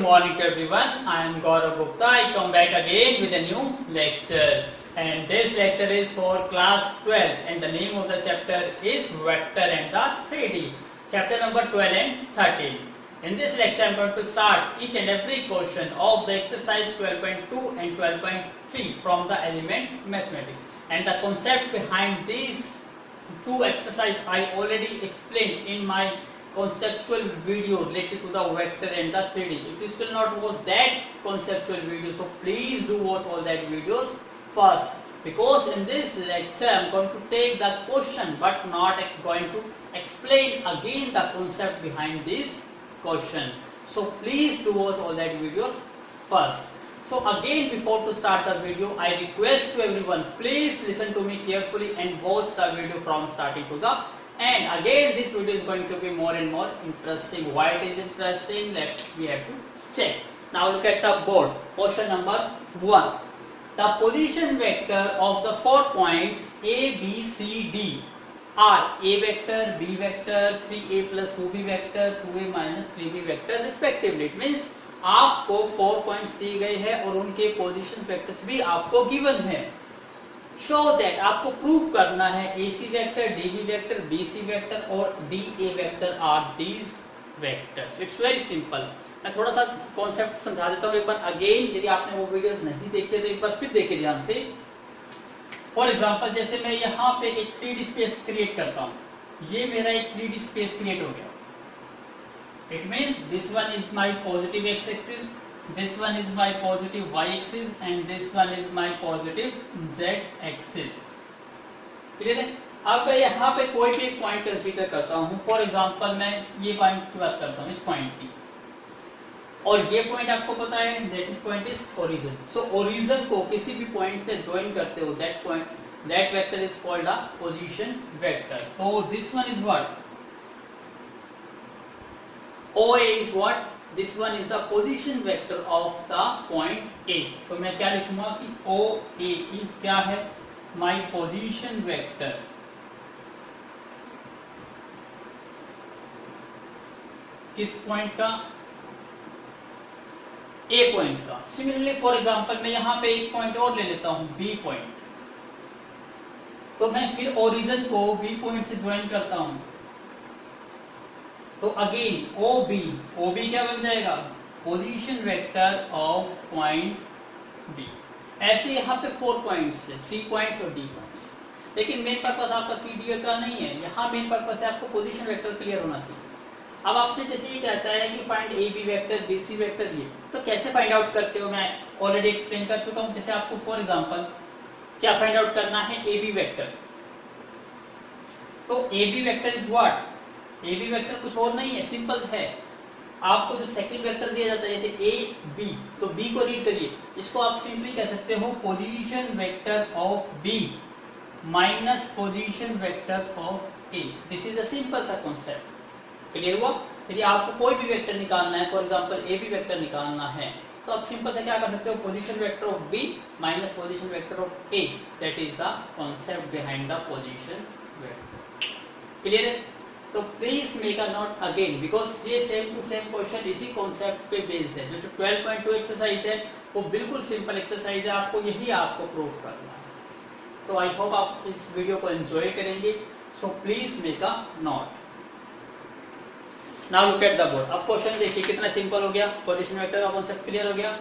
morning everyone. I am Gaurav Gupta. I come back again with a new lecture. And this lecture is for class 12 and the name of the chapter is Vector and the 3D. Chapter number 12 and 13. In this lecture I am going to start each and every question of the exercise 12.2 and 12.3 from the element mathematics. And the concept behind these two exercises I already explained in my conceptual video related to the vector and the 3D. If you still not watch that conceptual video, so please do watch all that videos first, because in this lecture I am going to take the question but not going to explain again the concept behind this question. So please do watch all that videos first. So again, before to start the video, I request to everyone, please listen to me carefully and watch the video from starting to the end. Again, this video is going to be more and more interesting. Why it is interesting? We have to check. Now look at the board. Question number 1. The position vector of the 4 points A, B, C, D are A vector, B vector, 3A plus 2B vector, 2A minus 3B vector respectively. It means आपको 4 points दिए गए हैं और उनके position vectors भी आपको given है. Show that आपको प्रूव करना है AC vector, DB vector, BC vector और DA vector are these vectors. It's very simple. मैं थोड़ा सा कॉन्सेप्ट समझा देता हूँ एक बार अगेन. यदि आपने वो वीडियोस नहीं देखी तो एक बार फिर देखिए ध्यान से. फॉर एग्जाम्पल, जैसे मैं यहाँ पे एक 3D स्पेस क्रिएट करता हूँ. ये मेरा एक 3D स्पेस क्रिएट हो गया. It means this one is my positive x-axis, this one is my positive y-axis and this one is my positive z-axis. Clear है? अब मैं यहाँ पे कोई भी एक पॉइंट कंसीडर करता हूँ. फॉर एग्जांपल मैं ये पॉइंट की बात करता हूँ, इस पॉइंट की, और ये पॉइंट आपको पता है that is point is origin. So origin को किसी भी पॉइंट से ज्वाइन करते हो, that point, that vector is called a position vector. तो this one is what? OA is what? This one is the position vector of the point A. तो मैं क्या लिखूंगा कि OA is क्या है? My position vector. किस point का? A पॉइंट का. सिमिलरली फॉर एग्जांपल मैं यहां पे एक पॉइंट और ले लेता हूं, B पॉइंट. तो मैं फिर ओरिजिन को B पॉइंट से ज्वाइन करता हूं. तो अगेन OB क्या बन जाएगा? Position vector of point B. ऐसे यहाँ पे 4 पॉइंट्स है, C पॉइंट्स और D पॉइंट्स. लेकिन मेन पर्पस आपका CDA का नहीं है. यहाँ मेन पर्पस है आपको पोजीशन वेक्टर क्लियर होना चाहिए. अब आपसे जैसे ये कहता है कि find AB vector, BC vector, ये तो कैसे फाइंड आउट करते हो मैं ऑलरेडी एक्सप्लेन कर चुका हूँ. जैसे आपको फॉर एग्जाम्पल क्या फाइंड आउट करना है? AB vector. तो AB vector is what? AB vector कुछ और नहीं है, सिंपल है. आपको जो सेकंड वेक्टर दिया जाता है जैसे A B, तो B को रीड करिए. इसको आप सिंपली कह सकते हो position vector of B minus position vector of A. This is a simple सा कॉन्सेप्ट. क्लियर हुआ? यदि आपको कोई भी वेक्टर निकालना है, फॉर एग्जांपल AB वेक्टर निकालना है, तो आप सिंपल से क्या कर सकते हो? Position vector of B minus position vector of A. That is the concept behind the position vector. Clear है? तो please make a note again, because ये सेम टू सेम क्वेश्चन इसी कॉन्सेप्ट पे बेस्ड है. जो 12.2 एक्सरसाइज है वो बिल्कुल सिंपल एक्सरसाइज है. आपको प्रूव करना है. तो आई होप आप इस वीडियो को एंजॉय करेंगे. सो please make a note. Now look at the board. अब क्वेश्चन देखिए कितना सिंपल हो गया. पोजीशन वेक्टर का कॉन्सेप्ट क्लियर हो गया.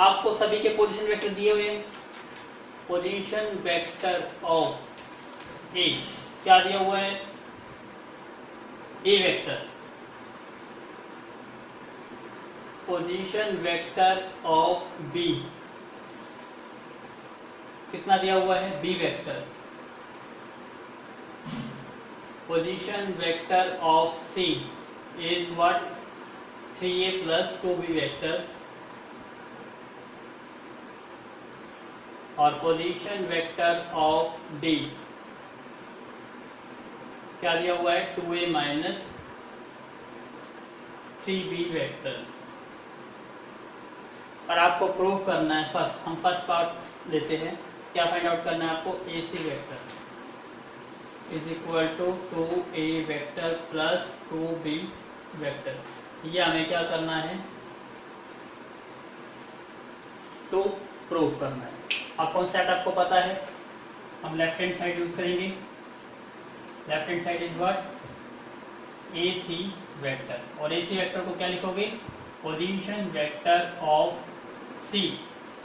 आपको सभी के पोजीशन वेक्टर दिए हुए हैं. पोजीशन वेक्टर ऑफ ए क्या दिया हुआ है? A vector. Position vector of B कितना दिया हुआ है? B vector. Position vector of C is what? 3A plus 2B vector. और पोजीशन वेक्टर ऑफ D क्या दिया हुआ है? 2A minus 3B vector. और आपको प्रूव करना है. हम फर्स्ट पार्ट लेते हैं. क्या फाइंड आउट करना है आपको? AC vector is equal to 2A vector plus 2B vector. ये हमें क्या करना है? टू प्रूव करना है। अब कॉन्सेप्ट आपको पता है, हम लेफ्ट हैंड साइड यूज करेंगे। Left hand side is what, A C vector, और ए सी वेक्टर को क्या लिखोगे, position vector of C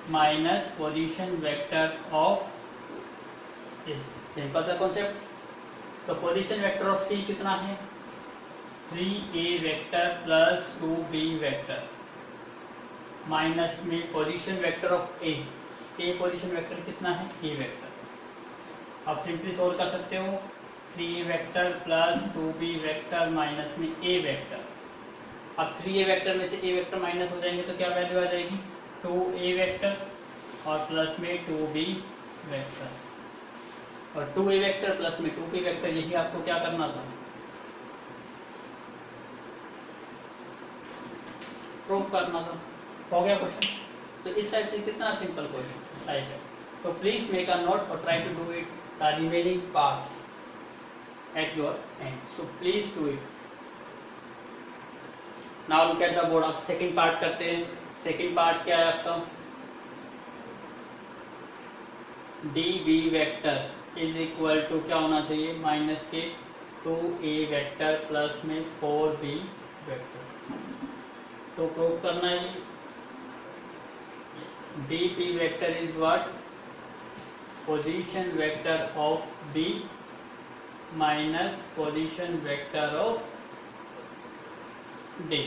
minus position vector of A. Simple सा कॉन्सेप्ट। तो पोजीशन वेक्टर ऑफ सी कितना है, 3a vector plus 2b vector, minus में position vector of A position vector कितना है, ए वेक्टर। आप सिंपली सोल्व कर सकते हो, 3a vector plus 2b vector minus में ए वेक्टर। अब 3a वेक्टर में से ए वेक्टर माइनस हो जाएंगे तो क्या वैल्यू आ जाएगी, 2a वेक्टर और प्लस में 2b वेक्टर, और 2a वेक्टर प्लस में 2b वेक्टर, यही आपको क्या करना था, प्रूव करना था। हो गया क्वेश्चन। तो इस साइड से कितना सिंपल क्वेश्चन टाइप है। तो प्लीज मेक अ नोट और try to do it the remaining parts at your end. So please do it. Now look at the board. अब सेकंड पार्ट करते हैं। सेकंड पार्ट क्या है आपका, D B vector is equal to क्या होना चाहिए, माइनस के 2a वेक्टर प्लस में 4b वेक्टर। तो प्रूव करना है, D B vector is what, position vector of b minus position vector of d।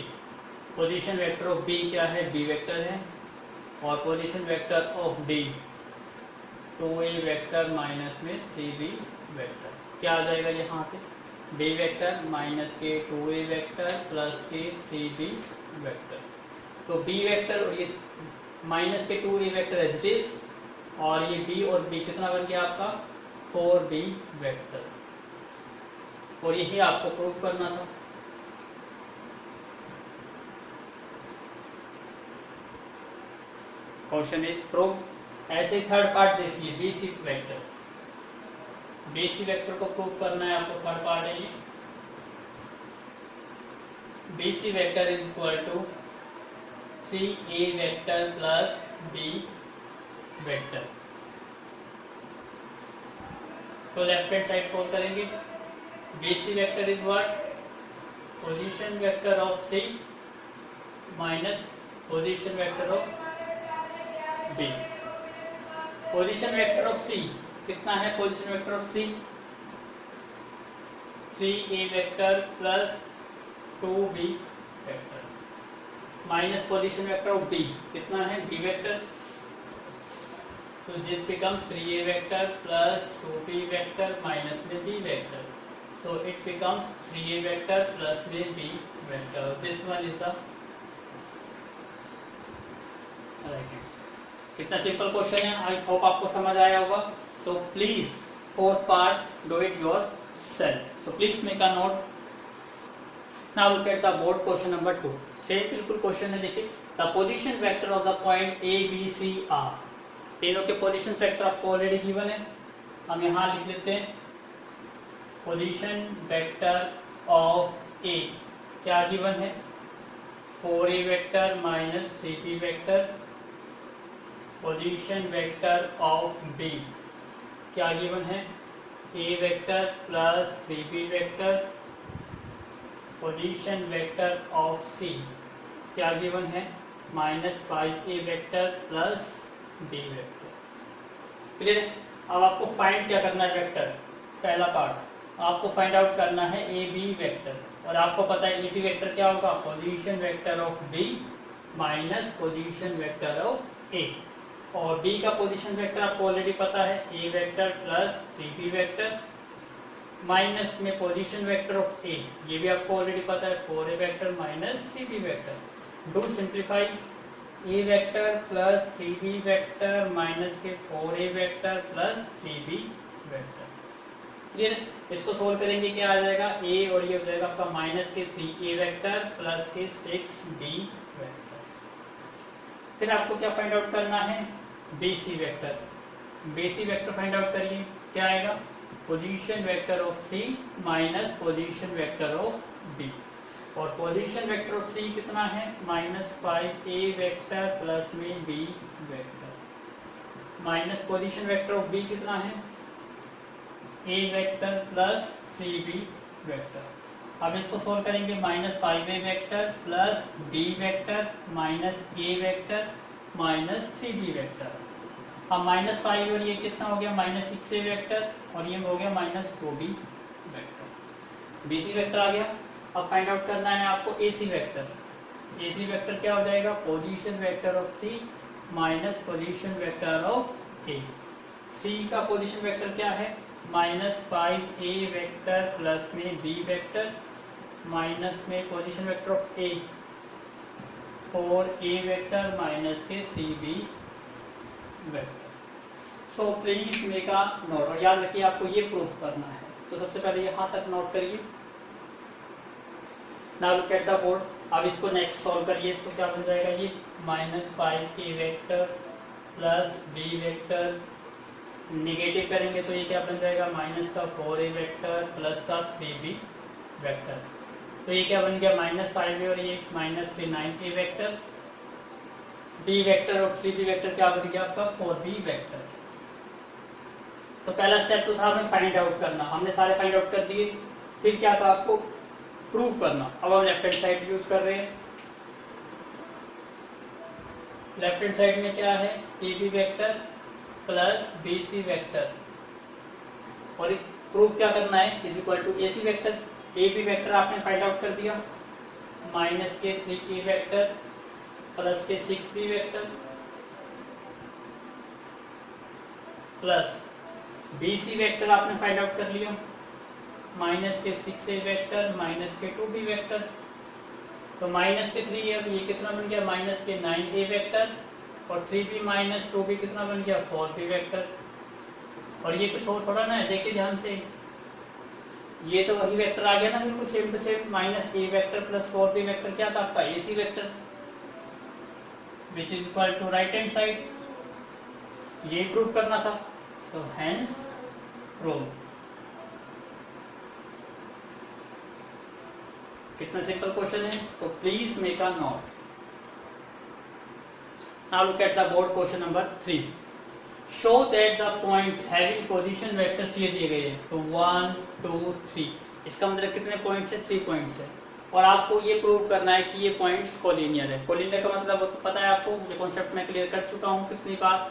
Position vector of b क्या है, b वेक्टर है, और position vector of d 2a vector minus में 3b vector. क्या आ जाएगा यहाँ से, b वेक्टर माइनस के 2a वेक्टर प्लस के 3b वेक्टर। तो b वेक्टर और ये माइनस के 2a vector as it is, और ये b और b कितना बन गया आपका, 4b वेक्टर। और यही आपको प्रूव करना था। Question is prove. ऐसे ही थर्ड पार्ट देखिए, बीसी वेक्टर। बीसी वेक्टर को प्रूव करना है आपको, थर्ड पार्ट है ये। BC vector is equal to 3a vector plus b vector. तो लेफ्ट हैंड साइड सोल्व करेंगे। BC vector is what, position vector of c minus position vector of b। Position vector of c कितना है, position vector of c 3a vector plus 2b vector, minus position vector of b कितना है, b vector. तो this becomes 3a vector plus 2b vector minus में b vector. So it becomes 3a vector plus b vector. This one is the right answer. कितना simple question है, I hope आपको समझ आया होगा। तो please fourth part do it yourself. So please make a note. Now look at the board question number 2। Same बिल्कुल क्वेश्चन है, देखिए। The position vector of the point A B C R. तीनों के पोजीशन वेक्टर आपको already given है, हम यहाँ लिख लेते हैं। पोजीशन वेक्टर ऑफ ए क्या गिवन है, 4a vector minus 3b vector. Position vector of B क्या गिवन है, a vector plus 3b vector. Position vector of C क्या गिवन है, minus 5a vector plus b vector. Clear है। अब आपको find क्या करना है, वेक्टर। पहला पार्ट आपको फाइंड आउट करना है ए बी वेक्टर, और आपको पता है ए बी वेक्टर क्या होगा, position vector of B minus position vector of A. और बी का पोजीशन वेक्टर आपको ऑलरेडी पता है, A vector plus 3b vector minus में पोजीशन वेक्टर ऑफ ए, ये भी आपको ऑलरेडी पता है, 4a vector minus 3b vector. Do simplify, A vector plus 3b vector minus के 4a vector plus 3b vector. Clear है। इसको सोल्व करेंगे, क्या आ जाएगा, ए और ये हो जाएगा आपका माइनस के 3a वेक्टर प्लस के 6b वेक्टर। फिर आपको क्या फाइंड आउट करना है, BC vector. BC vector find out करिए, क्या आएगा, position vector of C minus position vector of B. और पोजीशन वेक्टर ऑफ सी कितना है, -5a वेक्टर प्लस में b vector, minus position vector of b कितना है, a vector plus 3b vector. अब इसको सोल्व करेंगे, -5a vector plus b vector minus a vector minus 3b vector. अब -5 और ये कितना हो गया, -6a वेक्टर और ये हो गया -2b वेक्टर। bc वेक्टर आ गया। अब फाइंड आउट करना है आपको AC वेक्टर। AC वेक्टर क्या हो जाएगा, position vector of C minus position vector of A। C का पोजीशन वेक्टर क्या है, -5A वेक्टर प्लस में B वेक्टर माइनस में position vector of A 4A vector minus के 3B vector. So please make a note, और याद रखिए आपको ये प्रूफ करना है। तो सबसे पहले यहाँ तक नोट करिए। Now look at the board. अब इसको नेक्स्ट सॉल्व करिए। इसको क्या बन जाएगा, ये -5a vector plus b vector, negative करेंगे तो ये क्या बन जाएगा, -4a वेक्टर प्लस का 3b वेक्टर। तो ये क्या बन गया, -5a और ये -9a वेक्टर, b वेक्टर और 3b वेक्टर क्या बन गया आपका 4b वेक्टर। तो पहला स्टेप तो था हमें फाइंड आउट करना, हमने सारे फाइंड आउट कर दिए। फिर क्या था, आपको प्रूव करना। अब हम लेफ्ट हैंड साइड यूज कर रहे हैं। लेफ्ट हैंड साइड में क्या है, AB vector plus BC vector, और प्रूफ क्या करना है, is equal to AC vector. AB vector आपने फाइंड आउट कर दिया, माइनस के 3A वेक्टर प्लस के 6B vector plus BC vector आपने फाइंड आउट कर लिया, माइनस के 6A वेक्टर माइनस के 2B वेक्टर। तो माइनस के 3A, ये कितना बन गया, माइनस के 9A वेक्टर, और 3B माइनस 2B कितना बन गया 4B वेक्टर। और ये कुछ और थोड़ा ना है, देखिए ध्यान से, ये तो वही वेक्टर आ गया ना बिल्कुल same to same, -A vector plus 4B vector क्या था आपका AC vector, which is equal to right hand side. ये प्रूव करना था, तो हेंस प्रूव। कितना सिंपल क्वेश्चन है, तो please make a note. Now look at the board question number 3। Show that the points having position vectors ये दिए गए हैं, तो 1 2 3, इसका मतलब कितने पॉइंट्स है, 3 पॉइंट्स है। और आपको ये प्रूव करना है कि ये पॉइंट्स कोलिनियर है। कोलिनियर का मतलब वो तो पता है आपको, ये कॉन्सेप्ट मैं क्लियर कर चुका हूँ कितनी बार।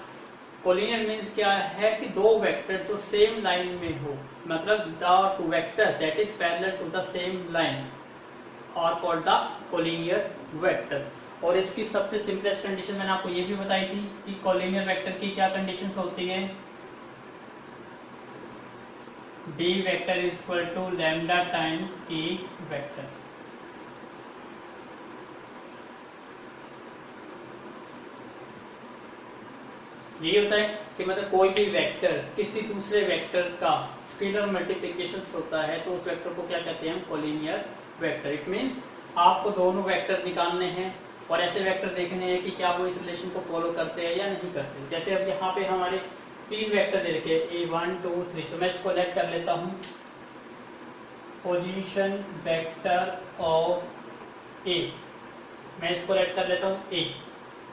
कोलिनियर मीन्स क्या है कि दो वेक्टर जो सेम लाइन में हो, मतलब the two vector that is parallel to the same line और कॉल्ड द कोलिनियर वेक्टर। और इसकी सबसे सिंपलेस्ट कंडीशन मैंने आपको ये भी बताई थी कि कोलिनियर वेक्टर की क्या कंडीशंस होती है, b vector is equal to lambda times a vector. यही होता है कि मतलब कोई भी वेक्टर किसी दूसरे वेक्टर का स्केलर मल्टीप्लिकेशन होता है तो उस वेक्टर को क्या कहते हैं हम, कोलिनियर वेक्टर। इट मीन्स आपको दोनों वेक्टर निकालने हैं और ऐसे वेक्टर देखने हैं कि क्या वो इस रिलेशन को फॉलो करते हैं या नहीं करते। जैसे अब यहाँ पे हमारे 3 वेक्टर दे रखे हैं, A1 2 3, तो मैं इसको लेट कर लेता हूँ पोजीशन वेक्टर ऑफ A, मैं इसको लेट कर लेता हूँ A।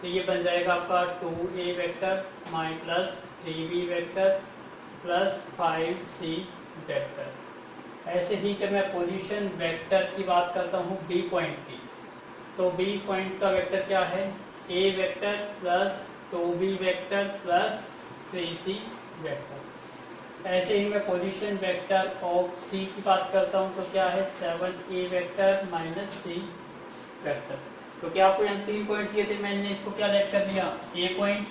तो ये बन जाएगा आपका 2A vector plus 3B vector plus 5C vector. ऐसे ही जब मैं पोजीशन वेक्टर की बात करता हूँ B पॉइंट की, तो B पॉइंट का वेक्टर क्या है, A vector plus 2B vector plus 3C vector. ऐसे ही मैं पोजीशन वेक्टर ऑफ C की बात करता हूँ तो क्या है 7A vector minus C vector. क्योंकि आपको यहाँ 3 पॉइंट दिए थे, मैंने इसको क्या लेट कर दिया A पॉइंट,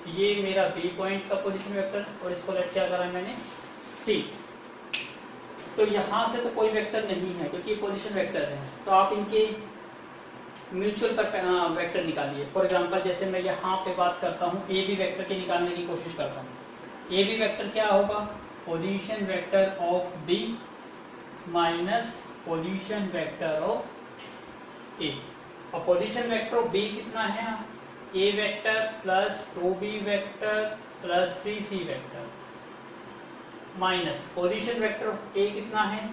ये मेरा B पॉइंट का पोजीशन वेक्टर, और इसको लेट क्या करा मैंने C। तो यहाँ से तो कोई वेक्टर नहीं है क्योंकि ये पोजीशन वेक्टर है, तो आप इनके म्यूचुअल वेक्टर निकालिए। फॉर एग्जांपल जैसे मैं यहाँ पे बात करता हूँ ए बी वेक्टर की निकालने की कोशिश करता हूँ। ए बी वेक्टर क्या होगा, position vector of B minus position vector of A. और पोजीशन वेक्टर ऑफ बी कितना है, A vector plus 2b vector plus 3c vector minus position vector of A कितना है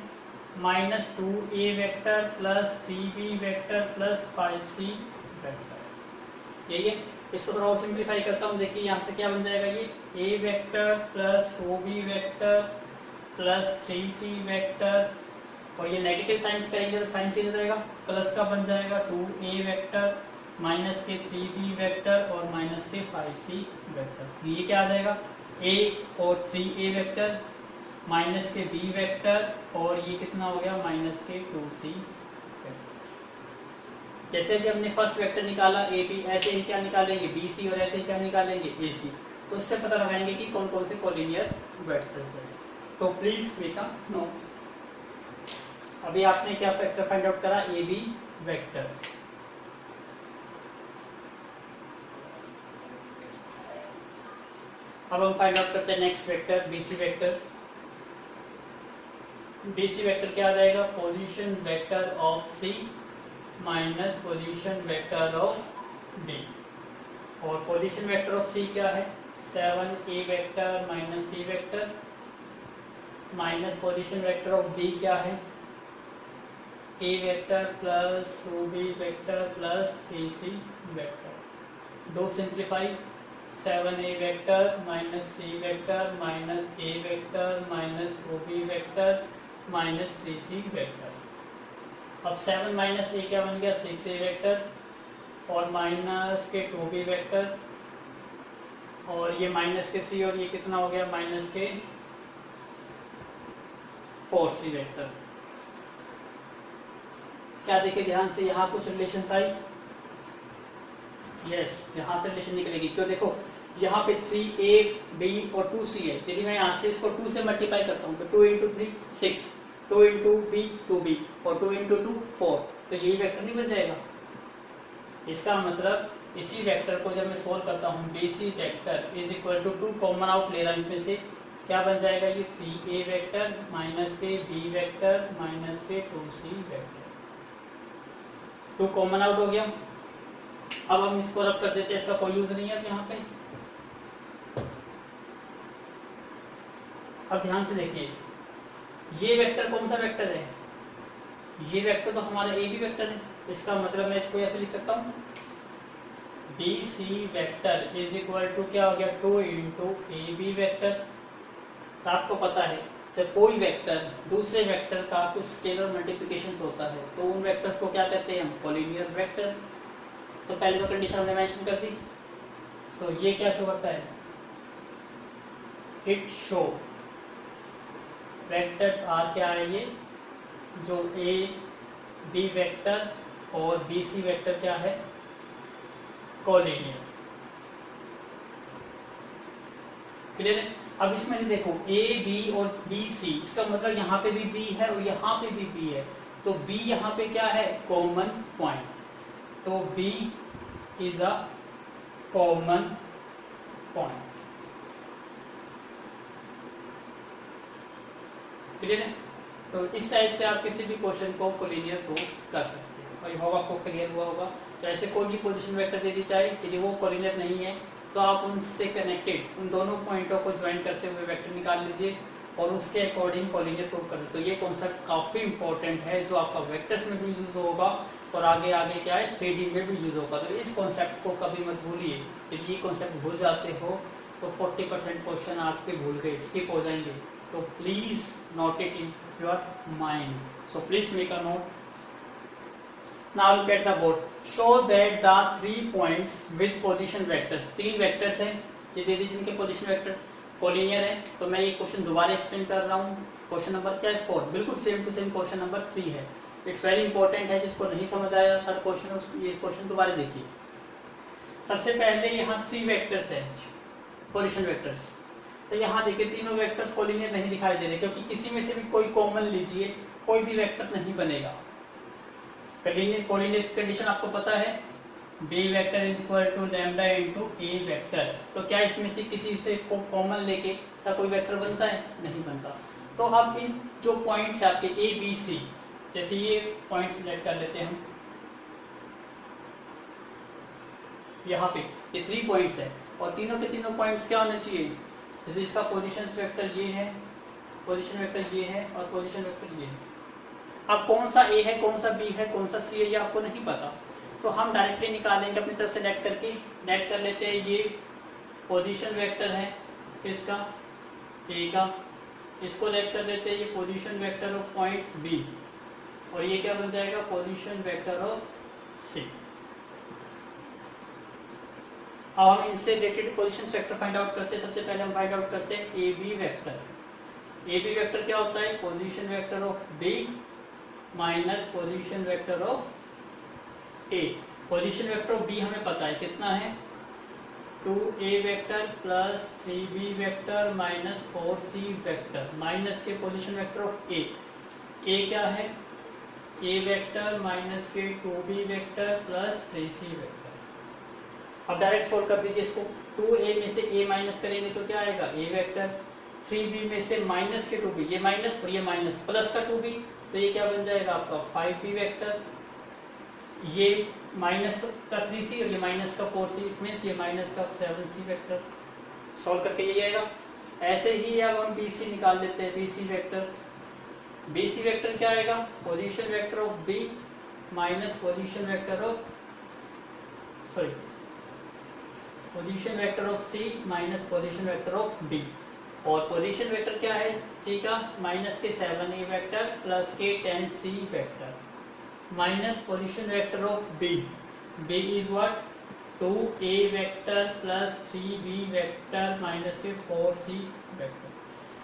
minus 2a vector plus 3b vector plus 5c vector. यही है। इसको थोड़ा और सिंप्लीफाई करता हूँ। देखिए यहाँ से क्या बन जाएगा, ये a vector plus 2b vector plus 3c vector, और ये नेगेटिव साइन करेंगे तो साइन चेंज हो जाएगा, प्लस का बन जाएगा 2a वेक्टर माइनस के 3b वेक्टर और माइनस के 5c वेक्टर। ये क्या आ जाएगा, a और 3a वेक्टर माइनस के b वेक्टर, और ये कितना हो गया माइनस के 2c वेक्टर। जैसे कि हमने फर्स्ट वेक्टर निकाला ए बी, ऐसे ही क्या निकालेंगे बी सी, और ऐसे ही क्या निकालेंगे ए सी। तो इससे पता लगाएंगे कि कौन कौन से कोलिनियर वेक्टर्स है। तो प्लीज मेक अ नोट। अभी आपने क्या वेक्टर फाइंड आउट करा, ए बी वेक्टर। अब हम फाइंड आउट करते हैं next vector B C vector. B C vector क्या आ जाएगा, position vector of C minus position vector of B. और पोजीशन वेक्टर ऑफ सी क्या है, 7a vector minus C vector minus position vector of B क्या है, a vector plus 2b vector plus 3c vector. Do simplify, 7a vector minus c vector minus a vector minus 2b vector minus 3c vector. अब 7 minus a क्या बन गया, 6a vector, और minus के 2b vector, और ये minus के c, और ये कितना हो गया माइनस के 4c वेक्टर। क्या देखे ध्यान से, यहाँ कुछ रिलेशन आई, यस यहाँ से रिलेशन निकलेगी। क्यों, देखो यहाँ पे 3a b और 2c है। यदि मैं यहाँ से इसको 2 से मल्टीप्लाई करता हूँ तो 2 इंटू 3 6, 2 इंटू बी 2b और 2 इंटू 2 4, तो यही वेक्टर नहीं बन जाएगा। इसका मतलब इसी वेक्टर को जब मैं सोल्व करता हूँ, B C vector is equal to 2 common out ले रहा हूँ इसमें से, क्या बन जाएगा ये 3a वेक्टर माइनस के b वेक्टर माइनस के 2c वेक्टर। 2 कॉमन आउट हो गया। अब हम इसको रब कर देते हैं, इसका कोई यूज नहीं है अब यहाँ पे। अब ध्यान से देखिए, ये वेक्टर कौन सा वेक्टर है, ये वेक्टर तो हमारा ए बी वेक्टर है। इसका मतलब मैं इसको ऐसे लिख सकता हूँ, B C vector is equal to क्या हो गया 2 इंटू ए बी वेक्टर। तो आपको पता है जब कोई वेक्टर दूसरे वेक्टर का कुछ स्केलर मल्टीप्लिकेशन होता है तो उन वेक्टर्स को क्या कहते हैं हम, कोलिनियर वेक्टर। तो पहले तो कंडीशन हमने मेंशन कर दी। तो ये क्या शो करता है, इट शो वेक्टर्स आर क्या है, ये जो ए बी वेक्टर और बी सी वेक्टर क्या है, कोलिनियर। क्लियर है। अब इसमें देखो ए बी और बी सी, इसका मतलब यहाँ पे भी बी है और यहाँ पे भी बी है, तो बी यहाँ पे क्या है, कॉमन पॉइंट। तो B is a common point. Clear है। तो इस टाइप से आप किसी भी क्वेश्चन को कोलिनियर प्रूव कर सकते हैं। और होप आपको क्लियर हुआ होगा। तो ऐसे कोई भी पोजीशन वेक्टर दे दी जाए, यदि वो कोलिनियर नहीं है तो आप उनसे कनेक्टेड उन दोनों पॉइंटों को ज्वाइन करते हुए वेक्टर निकाल लीजिए और उसके अकॉर्डिंग कोलिनियर प्रूव कर दीजिए। तो ये कॉन्सेप्ट काफी इंपॉर्टेंट है, जो आपका वेक्टर्स में भी यूज होगा और आगे आगे क्या है 3D में भी यूज होगा। तो इस कॉन्सेप्ट को कभी मत भूलिए। यदि ये कॉन्सेप्ट भूल जाते हो तो 40% क्वेश्चन आपके भूल गए, स्किप हो जाएंगे। तो please note it in your mind. So please make a note. Now look at the board. Show that the 3 points with position vectors, 3 vectors हैं, ये दे दीजिए जिनके पोजीशन वेक्टर कोलिनियर है। तो मैं ये क्वेश्चन दोबारा एक्सप्लेन कर रहा हूँ। क्वेश्चन नंबर क्या है 4, बिल्कुल same to same question number 3 है। इट्स वेरी इंपॉर्टेंट है, जिसको नहीं समझ आया थर्ड क्वेश्चन ये क्वेश्चन दोबारा देखिए। सबसे पहले यहाँ 3 वेक्टर्स है, पोजीशन वेक्टर्स। तो यहाँ देखिए तीनों वेक्टर्स कोलिनियर नहीं दिखाई दे रहे, क्योंकि किसी में से भी कोई कॉमन लीजिए, कोई भी वेक्टर नहीं बनेगा। कोलिनियर कंडीशन आपको पता है, B vector is equal to lambda into A vector. तो क्या इसमें से किसी से को कॉमन लेके क्या कोई वेक्टर बनता है, नहीं बनता। तो अब इन जो पॉइंट्स है आपके ए बी सी, जैसे ये पॉइंट सिलेक्ट कर लेते हैं हम, यहाँ पे ये 3 पॉइंट्स है और तीनों के तीनों पॉइंट्स क्या होने चाहिए, जैसे इसका पोजीशन वेक्टर ये है, पोजीशन वेक्टर ये है और पोजीशन वेक्टर ये है। अब कौन सा ए है, कौन सा बी है, कौन सा सी है, ये आपको नहीं पता, तो हम डायरेक्टली निकालेंगे अपनी तरफ से लेट करके। लेट कर लेते हैं, ये पोजीशन वेक्टर है किसका, ए का, इसको लेट कर लेते हैं, ये position vector of point B, और ये क्या बन जाएगा, पोजीशन वेक्टर ऑफ सी। अब हम इनसे related position vector find out करते हैं। सबसे पहले हम फाइंड आउट करते हैं A B vector. A B vector क्या होता है, position vector of B minus position vector of A. Position vector of B हमें पता है कितना है, 2a vector plus 3b vector minus 4c vector, minus के position vector of A. A क्या है, a वेक्टर माइनस के 2b vector plus 3c vector. अब डायरेक्ट सोल्व कर दीजिए इसको। 2a में से a माइनस करेंगे तो क्या आएगा, a वेक्टर, 3b में से माइनस के 2b, ये माइनस और ये माइनस, प्लस का 2b, तो ये क्या बन जाएगा आपका 5b वेक्टर, ये माइनस का 3c और ये माइनस का 4c, इट मींस ये माइनस का 7c वेक्टर। सॉल्व करके ये आएगा। ऐसे ही अब हम bc निकाल लेते हैं, bc वेक्टर। bc वेक्टर क्या आएगा, position vector of b minus position vector of position vector of c minus position vector of d। और पोजीशन वेक्टर क्या है c का, माइनस के 7a वेक्टर प्लस के 10c vector, minus position vector of b, b is what, 2a vector plus 3b vector minus के 4c vector,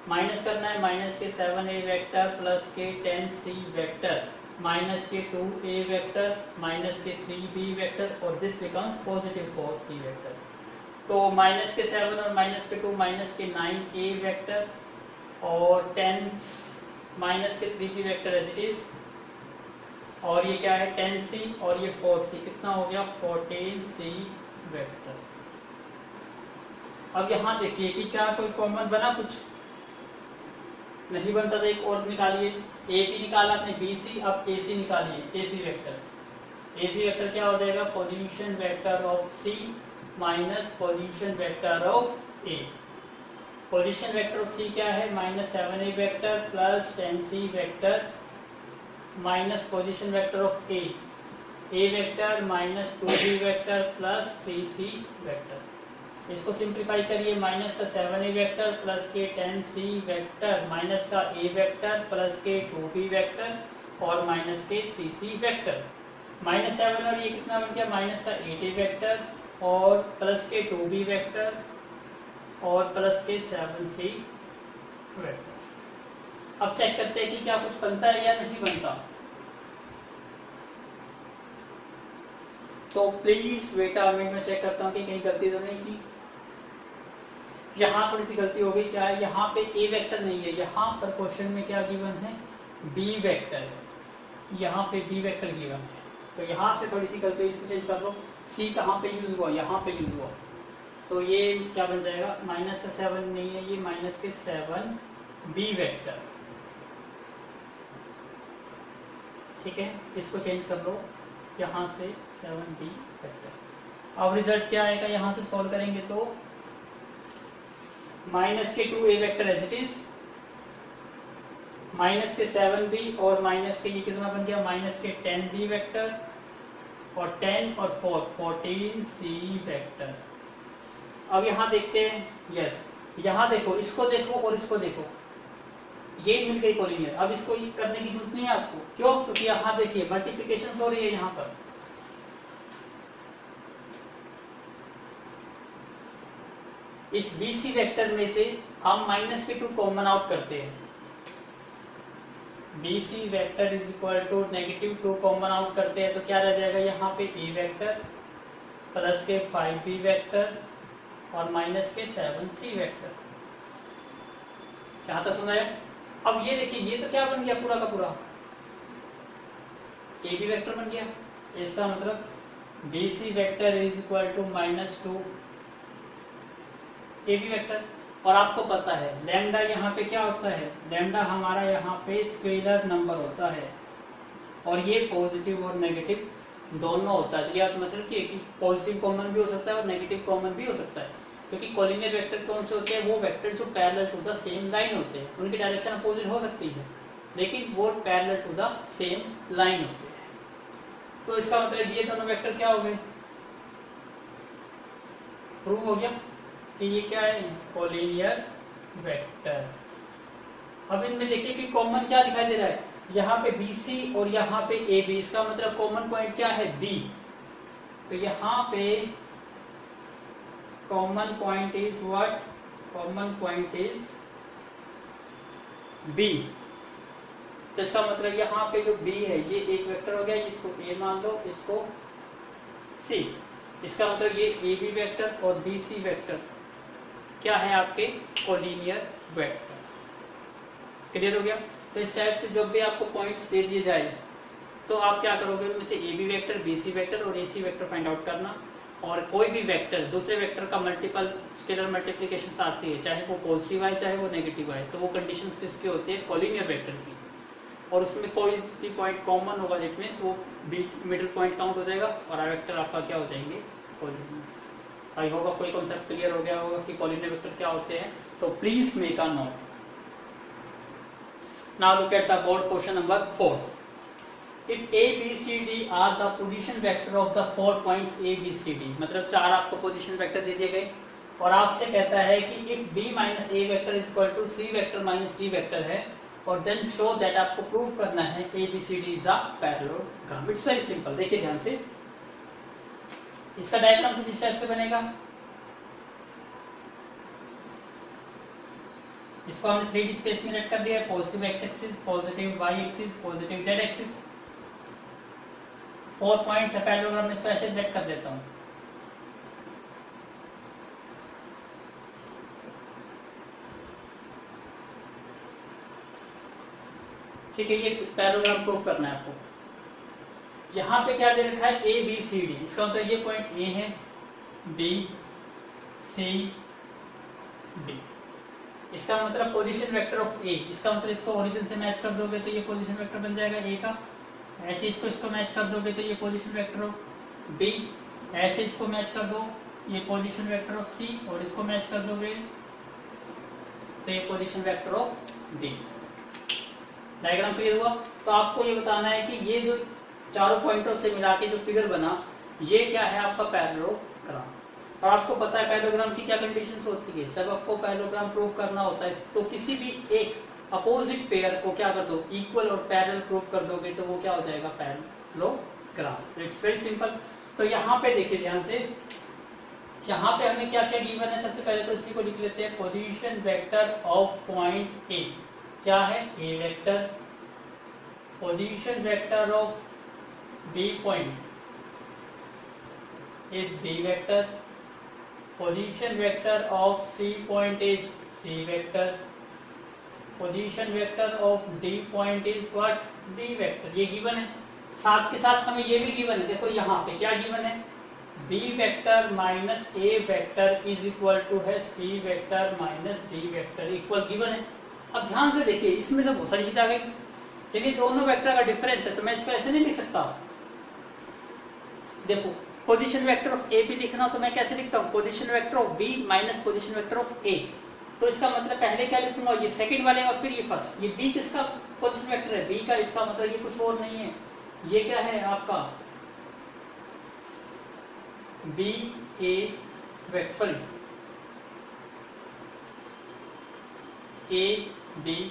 minus करना है minus के 7a वेक्टर प्लस के 10c वेक्टर माइनस के 2a vector minus के 3b vector, और this becomes positive 4c vector. तो minus के 7 और माइनस के 2 माइनस के 9a वेक्टर और 10 माइनस के 3b vector as it is, और ये क्या है 10c और ये 4c, कितना हो गया 14c वेक्टर। अब यहां देखिए कि क्या कोई कॉमन बना, कुछ नहीं बनता था, एक और निकालिए। AP निकाला आपने BC, अब AC निकालिए, AC वेक्टर। AC वेक्टर क्या हो जाएगा, position vector of C minus position vector of A। Position vector of C क्या है, minus 7A vector plus 10C vector minus position vector of A, A vector minus 2B vector plus 3C vector. इसको simplify करिए, minus का 7A vector plus के 10C vector minus का A vector plus के 2B vector और minus के 3C vector, minus 7 और ये कितना बन गया, माइनस का 8A वेक्टर और प्लस के 2B वेक्टर और प्लस के 7C वेक्टर। अब चेक करते हैं कि क्या कुछ बनता है या नहीं बनता। तो प्लीज वेट अ मिनट, में चेक करता हूं कि कहीं गलती तो नहीं की। यहाँ थोड़ी सी गलती हो गई, क्या है यहाँ पे A वेक्टर नहीं है, यहाँ पर क्वेश्चन में क्या गिवन है, B वेक्टर है, यहाँ पे B वेक्टर गिवन है, तो यहाँ से थोड़ी सी गलती, इसको चेंज कर लो। C कहाँ पे यूज हुआ, यहाँ पे यूज हुआ, तो ये क्या बन जाएगा, माइनस का 7 नहीं है, ये माइनस के 7B वेक्टर, ठीक है, इसको चेंज कर लो यहाँ से 7B वेक्टर। अब रिजल्ट क्या आएगा, यहाँ से सॉल्व करेंगे तो माइनस के 2A vector as it is, minus के 7B और माइनस के ये कितना बन गया, माइनस के 10B वेक्टर और 10 और 4 14C वेक्टर। अब यहाँ देखते हैं, यस यहाँ देखो, इसको देखो और इसको देखो, ये मिल गई कोलिनियर। अब इसको करने की जरूरत नहीं है आपको, क्यों, क्योंकि यहाँ देखिए मल्टीप्लिकेशन हो रही है यहाँ पर। इस BC वेक्टर में से हम माइनस के 2 कॉमन आउट करते हैं, BC vector is equal to negative 2 common out करते हैं, तो क्या रह जाएगा यहाँ पे A वेक्टर प्लस के 5B वेक्टर और माइनस के 7C वेक्टर। क्या था सुना है। अब ये देखिए, ये तो क्या बन गया पूरा का पूरा AB वेक्टर बन गया, इसका मतलब BC vector is equal to minus 2 AB vector. और आपको पता है लैम्डा यहाँ पे क्या होता है, लैम्डा हमारा यहाँ पे स्केलर नंबर होता है, और ये पॉजिटिव और नेगेटिव दोनों होता है। याद मत रखिए कि पॉजिटिव कॉमन भी हो सकता है और नेगेटिव कॉमन भी हो सकता है, क्योंकि कोलिनियर वेक्टर कौन से होते हैं, वो वेक्टर जो parallel to the same line होते हैं, उनकी डायरेक्शन अपोजिट हो सकती है, लेकिन वो parallel to the same line होते हैं। तो इसका मतलब ये दोनों वेक्टर क्या हो गए, प्रूव हो गया कि ये क्या है, कोलिनियर वेक्टर। अब इनमें देखिए कि कॉमन क्या दिखाई दे रहा है, यहाँ पे BC और यहाँ पे AB, इसका मतलब कॉमन पॉइंट क्या है, B। तो यहाँ पे common point is what, common point is B। तो इसका मतलब यहाँ पे जो B है ये एक वेक्टर हो गया, इसको A मान लो, इसको C। इसका मतलब ये AB वेक्टर और BC वेक्टर क्या है, आपके कोलिनियर वेक्टर। क्लियर हो गया। तो इस टाइप से जब भी आपको पॉइंट्स दे दिए जाए तो आप क्या करोगे, उनमें से AB वेक्टर, BC वेक्टर और AC वेक्टर फाइंड आउट करना। और कोई भी वेक्टर दूसरे वेक्टर का मल्टीपल स्केलर मल्टीप्लिकेशन आती है, चाहे वो पॉजिटिव आए चाहे वो नेगेटिव आए, तो वो कंडीशंस किसकी होती है, कोलिनियर वेक्टर की। और उसमें कोई भी पॉइंट कॉमन होगा, इट मींस वो मिडिल पॉइंट काउंट हो जाएगा और वेक्टर आपका क्या हो जाएंगे, कोलिनियर। आई होप आपको कोई कॉन्सेप्ट क्लियर हो गया होगा कि कोलिनियर वेक्टर क्या होते हैं। तो please make a note. Now look at the board question number 4. If A, B, C, D are the position vector of the 4 points A, B, C, D, मतलब 4 आपको पोजीशन वेक्टर दे दिए गए और आपसे कहता है कि if B minus A vector is equal to C vector minus D vector है, और then show that आपको प्रूव करना है A, B, C, D is a parallelogram. It's very simple. देखिए ध्यान से, इसका डायग्राम कुछ इस टाइप से बनेगा। इसको हमने 3D स्पेस में रेड कर दिया है, positive X axis, positive Y axis, positive Z axis. 4 points है पैरेललोग्राम में, इसको ऐसे रेड कर देता हूं। ठीक है, ये पैरेललोग्राम प्रूव करना है आपको। यहां पे क्या दे रखा है, A B C D, इसका मतलब ये पॉइंट A है, B C D। इसका मतलब पोजीशन वेक्टर ऑफ A, इसका मतलब इसको ओरिजिन से मैच कर दोगे तो ये पोजीशन वेक्टर बन जाएगा A का। ऐसे इसको मैच कर दोगे तो ये पोजीशन वेक्टर ऑफ B। ऐसे इसको मैच कर दो, ये पोजीशन वेक्टर ऑफ C, और इसको मैच कर दोगे तो ये position vector of D। Diagram clear हुआ। तो आपको ये बताना है कि ये जो चारों पॉइंटों से मिला के जो फिगर बना, ये क्या है, आपका पैरेललोग्राम। और आपको पता है पैरेललोग्राम की क्या कंडीशंस होती है, सब आपको पैरेललोग्राम प्रूव करना होता है। तो किसी भी एक अपोजिट पेयर को क्या कर दो, इक्वल और पैरेलल प्रूव कर दोगे तो वो क्या हो जाएगा, पैरेललोग्राम। It's very simple. तो यहाँ पे देखिए ध्यान से, यहाँ पे हमें क्या क्या गिवन है। सबसे पहले तो इसी को लिख लेते हैं, position vector of point A क्या है, A vector. Position vector of B point is B vector. Position vector of C point is C vector. Position vector of D point is what, D vector। ये given है। साथ के साथ हमें ये भी गिवन है, देखो यहाँ पे क्या गिवन है, B vector minus A vector is equal to है C vector minus D vector, equal given है। अब ध्यान से देखिए, इसमें तो बहुत सारी चीज आ गई। चलिए दोनों वेक्टर का डिफरेंस है तो मैं इसको ऐसे नहीं लिख सकता। देखो पोजीशन वेक्टर ऑफ ए भी लिखना हो तो मैं कैसे लिखता हूँ, position vector of B minus position vector of A. तो इसका मतलब पहले क्या लिखूंगा, ये सेकंड वाले और फिर ये फर्स्ट। ये बी किसका पोजीशन वेक्टर है, बी का। इसका मतलब ये कुछ और नहीं है, ये क्या है आपका B A vector, A B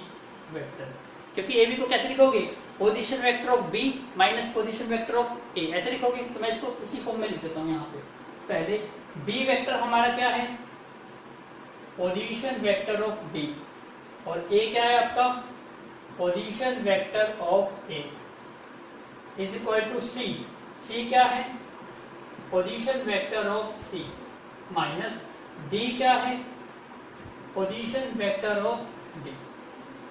vector. क्योंकि ए बी को कैसे लिखोगे, position vector of B minus position vector of A, ऐसे लिखोगे। तो मैं इसको उसी फॉर्म में लिख देता हूं। यहाँ पे पहले बी वेक्टर हमारा क्या है, पोजीशन वेक्टर ऑफ बी, और ए क्या है आपका, position vector of A is equal to C. C क्या है, position vector of C minus D क्या है, पोजीशन वेक्टर ऑफ डी।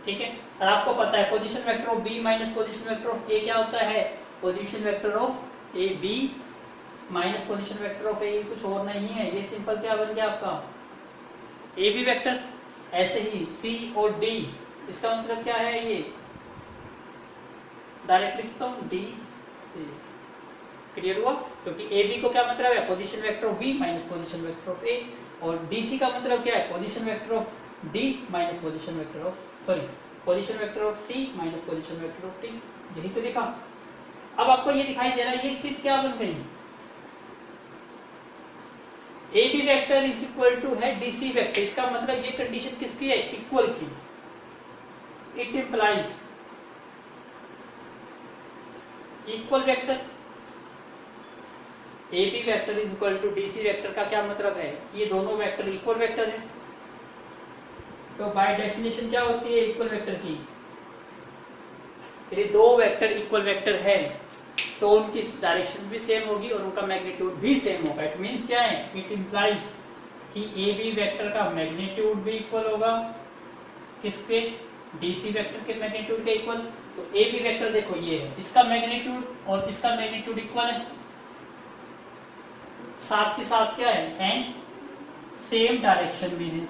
ठीक है, और आपको पता है position vector of B minus position vector of A क्या होता है, position vector of A B minus position vector of A, कुछ और नहीं है। ये सिंपल क्या बन गया आपका, ए बी वेक्टर। ऐसे ही सी और डी, इसका मतलब क्या है, ये डायरेक्ट लिखता हूं डी सी। क्लियर हुआ, क्योंकि ए बी को क्या मतलब है, position vector of B minus position vector of A, और डी सी का मतलब क्या है, position vector of D minus position vector of, sorry position vector of C minus position vector of T, यही तो लिखा। अब आपको ये दिखाई दे रहा है ये चीज क्या बन गई, A B vector is equal to है डीसी वेक्टर। इसका मतलब ये कंडीशन किसकी है, इक्वल की। It implies equal vector. A B vector is equal to DC vector का क्या मतलब है कि ये दोनों वेक्टर इक्वल वेक्टर है। तो बाय डेफिनेशन क्या होती है इक्वल वेक्टर की, यदि दो वेक्टर इक्वल वेक्टर है तो उनकी डायरेक्शन भी सेम होगी और उनका मैग्नीट्यूड भी सेम होगा। इट मींस क्या है, इट इंप्लाइज कि ए बी वेक्टर का मैग्नीट्यूड भी इक्वल होगा किसके, डीसी वेक्टर के मैग्नीट्यूड के इक्वल। तो ए बी वेक्टर देखो ये है, इसका मैग्नीट्यूड और इसका मैग्नीट्यूड इक्वल है, साथ के साथ क्या है एंड सेम डायरेक्शन भी है।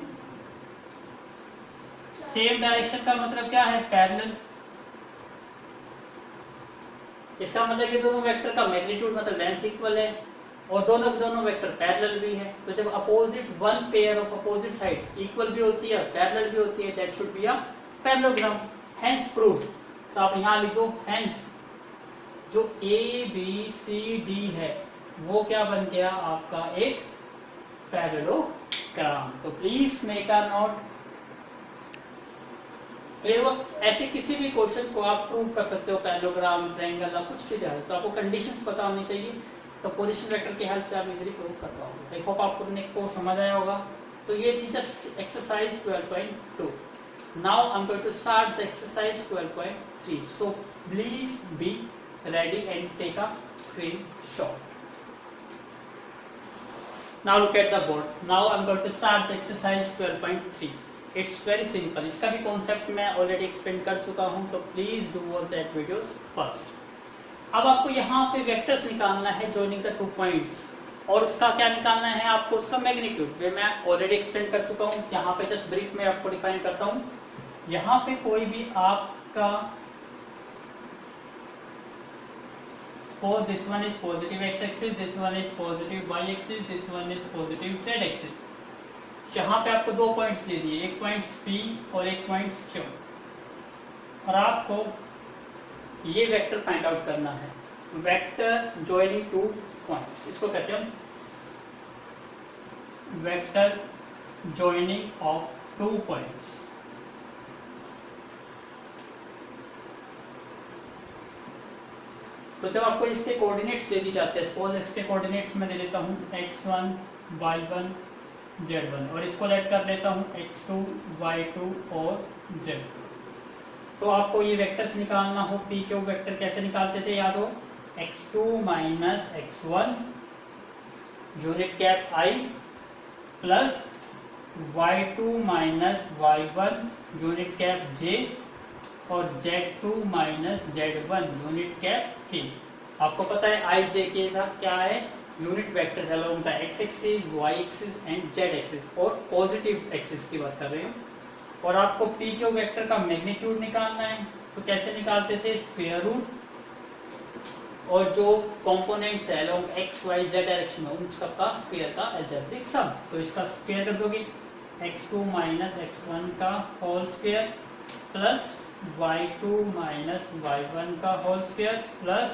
सेम डायरेक्शन का मतलब क्या है, पैरेलल। इसका मतलब कि दोनों वेक्टर का मैग्नीट्यूड मतलब लेंथ इक्वल है और दोनों वेक्टर पैरेलल भी है। तो जब opposite one pair of opposite side equal भी होती है पैरेलल भी होती है, that should be a parallelogram, hence proved. तो आप यहां लिखो हेंस जो ए बी सी डी है वो क्या बन गया आपका एक पैरेललोग्राम। तो प्लीज मेक अ नोट। ऐसे किसी भी क्वेश्चन को आप प्रूव कर सकते हो, पैरेललोग्राम, ट्रायंगल या कुछ भी जाए, तो आपको कंडीशंस पता होनी चाहिए। तो पोजीशन वेक्टर की हेल्प से आप इजीली प्रूव कर पाओगे। आई होप आपको समझ आया होगा। तो ये थी just exercise 12.2। Now I am going to start the exercise 12.3। So please be ready and take a screenshot. Now look at the board. Now I'm going to start the exercise 12.3. It's very simple. इसका भी concept मैं already explain कर चुका हूँ, तो please do watch that videos first. अब आपको यहाँ पे वेक्टर्स निकालना है joining the 2 points, और उसका क्या निकालना है आपको, उसका मैग्नीट्यूड। वे मैं ऑलरेडी एक्सप्लेन कर चुका हूँ, यहाँ पे जस्ट ब्रीफ में आपको डिफाइन करता हूँ। यहाँ पे कोई भी आपका for this one is positive x-axis, this one is positive y-axis, this one is positive z-axis। यहाँ पे आपको 2 पॉइंट्स दे दिए, एक पॉइंट्स P और एक पॉइंट्स Q, और आपको ये वेक्टर फाइंड आउट करना है। वेक्टर जॉइनिंग 2 पॉइंट्स, इसको कहते हैं वेक्टर जॉइनिंग ऑफ 2 पॉइंट्स। तो जब आपको इसके कोऑर्डिनेट्स दे दी जाते हैं, सपोज इसके कोऑर्डिनेट्स मैं दे लेता हूँ x1, y1, z1, और इसको लेट कर लेता हूँ x2, y2 और z2। तो आपको ये वेक्टर्स निकालना हो, p क्यू वेक्टर कैसे निकालते थे याद हो, x2 minus x1 unit cap i plus y2 minus y1 unit cap j और z2 minus z1 unit cap k। आपको पता है i j k था क्या है, unit vector along the x axis, y axis and z axis, और positive axis की बात कर रहे हैं। और आपको p क्यू वेक्टर का मैग्नीट्यूड निकालना है, तो कैसे निकालते थे, स्क्वायर रूट, और जो कंपोनेंट्स है along x y z direction में उन सबका स्क्वायर का अलजेब्रिक सम। तो इसका स्क्वायर कर दोगे, x2 माइनस x1 का whole square plus y2 minus y1 का whole square plus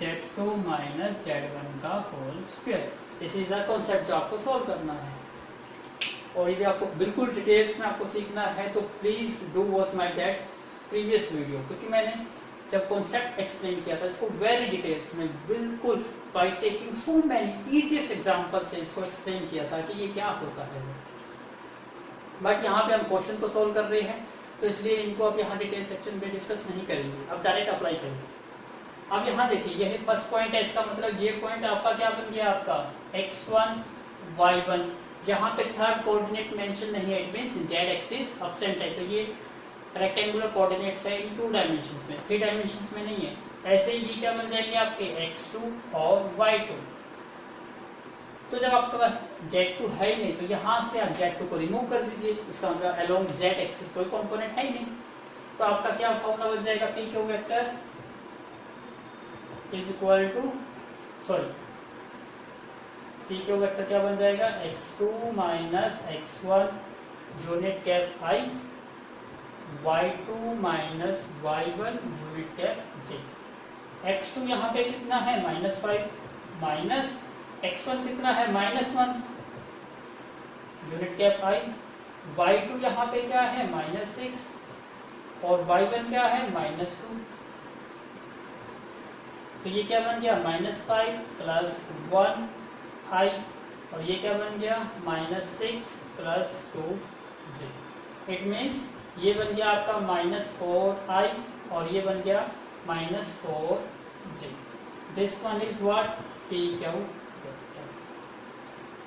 z2 minus z1 का whole square. This is the concept जो आपको सॉल्व करना है। और यदि आपको बिल्कुल डिटेल्स में आपको सीखना है तो please do watch my that previous video, क्योंकि मैंने जब कॉन्सेप्ट एक्सप्लेन किया था इसको वेरी डिटेल्स में बिल्कुल by taking so many easiest example से इसको एक्सप्लेन किया था कि ये क्या होता है। बट यहाँ पे हम क्वेश्चन को सॉल्व कर रहे हैं, तो इसलिए इनको अब यहाँ डिटेल सेक्शन में डिस्कस नहीं करेंगे, अब डायरेक्ट अप्लाई करेंगे। अब यहाँ देखिए ये फर्स्ट पॉइंट है, इसका मतलब ये पॉइंट आपका क्या बन गया, आपका x1 y1। यहाँ पे थर्ड कोऑर्डिनेट मेंशन नहीं है, it means z axis absent है, तो ये रेक्टेंगुलर कोऑर्डिनेट्स है इन 2 डायमेंशंस में, 3 डायमेंशंस में नहीं है। ऐसे ही क्या बन जाएंगे आपके x2 और y2। तो जब आपके पास z2 है ही नहीं तो यहाँ से आप z2 को रिमूव कर दीजिए, इसका मतलब अलोंग z एक्सिस कोई कंपोनेंट है ही नहीं। तो आपका क्या फॉर्मूला बन जाएगा, p Q vector is equal to p Q vector क्या बन जाएगा, x2 minus x1 unit cap i y2 minus y1 unit cap j। x2 यहाँ पे कितना है -5 माइनस x1 कितना है -1 यूनिट कैप i। y2 यहाँ पे क्या है -6 और y1 क्या है -2। तो ये क्या बन गया -5 प्लस 1 i और ये क्या बन गया -6 प्लस 2j। इट मीन्स ये बन गया आपका -4i और ये बन गया -4j। This one is what p Q vector.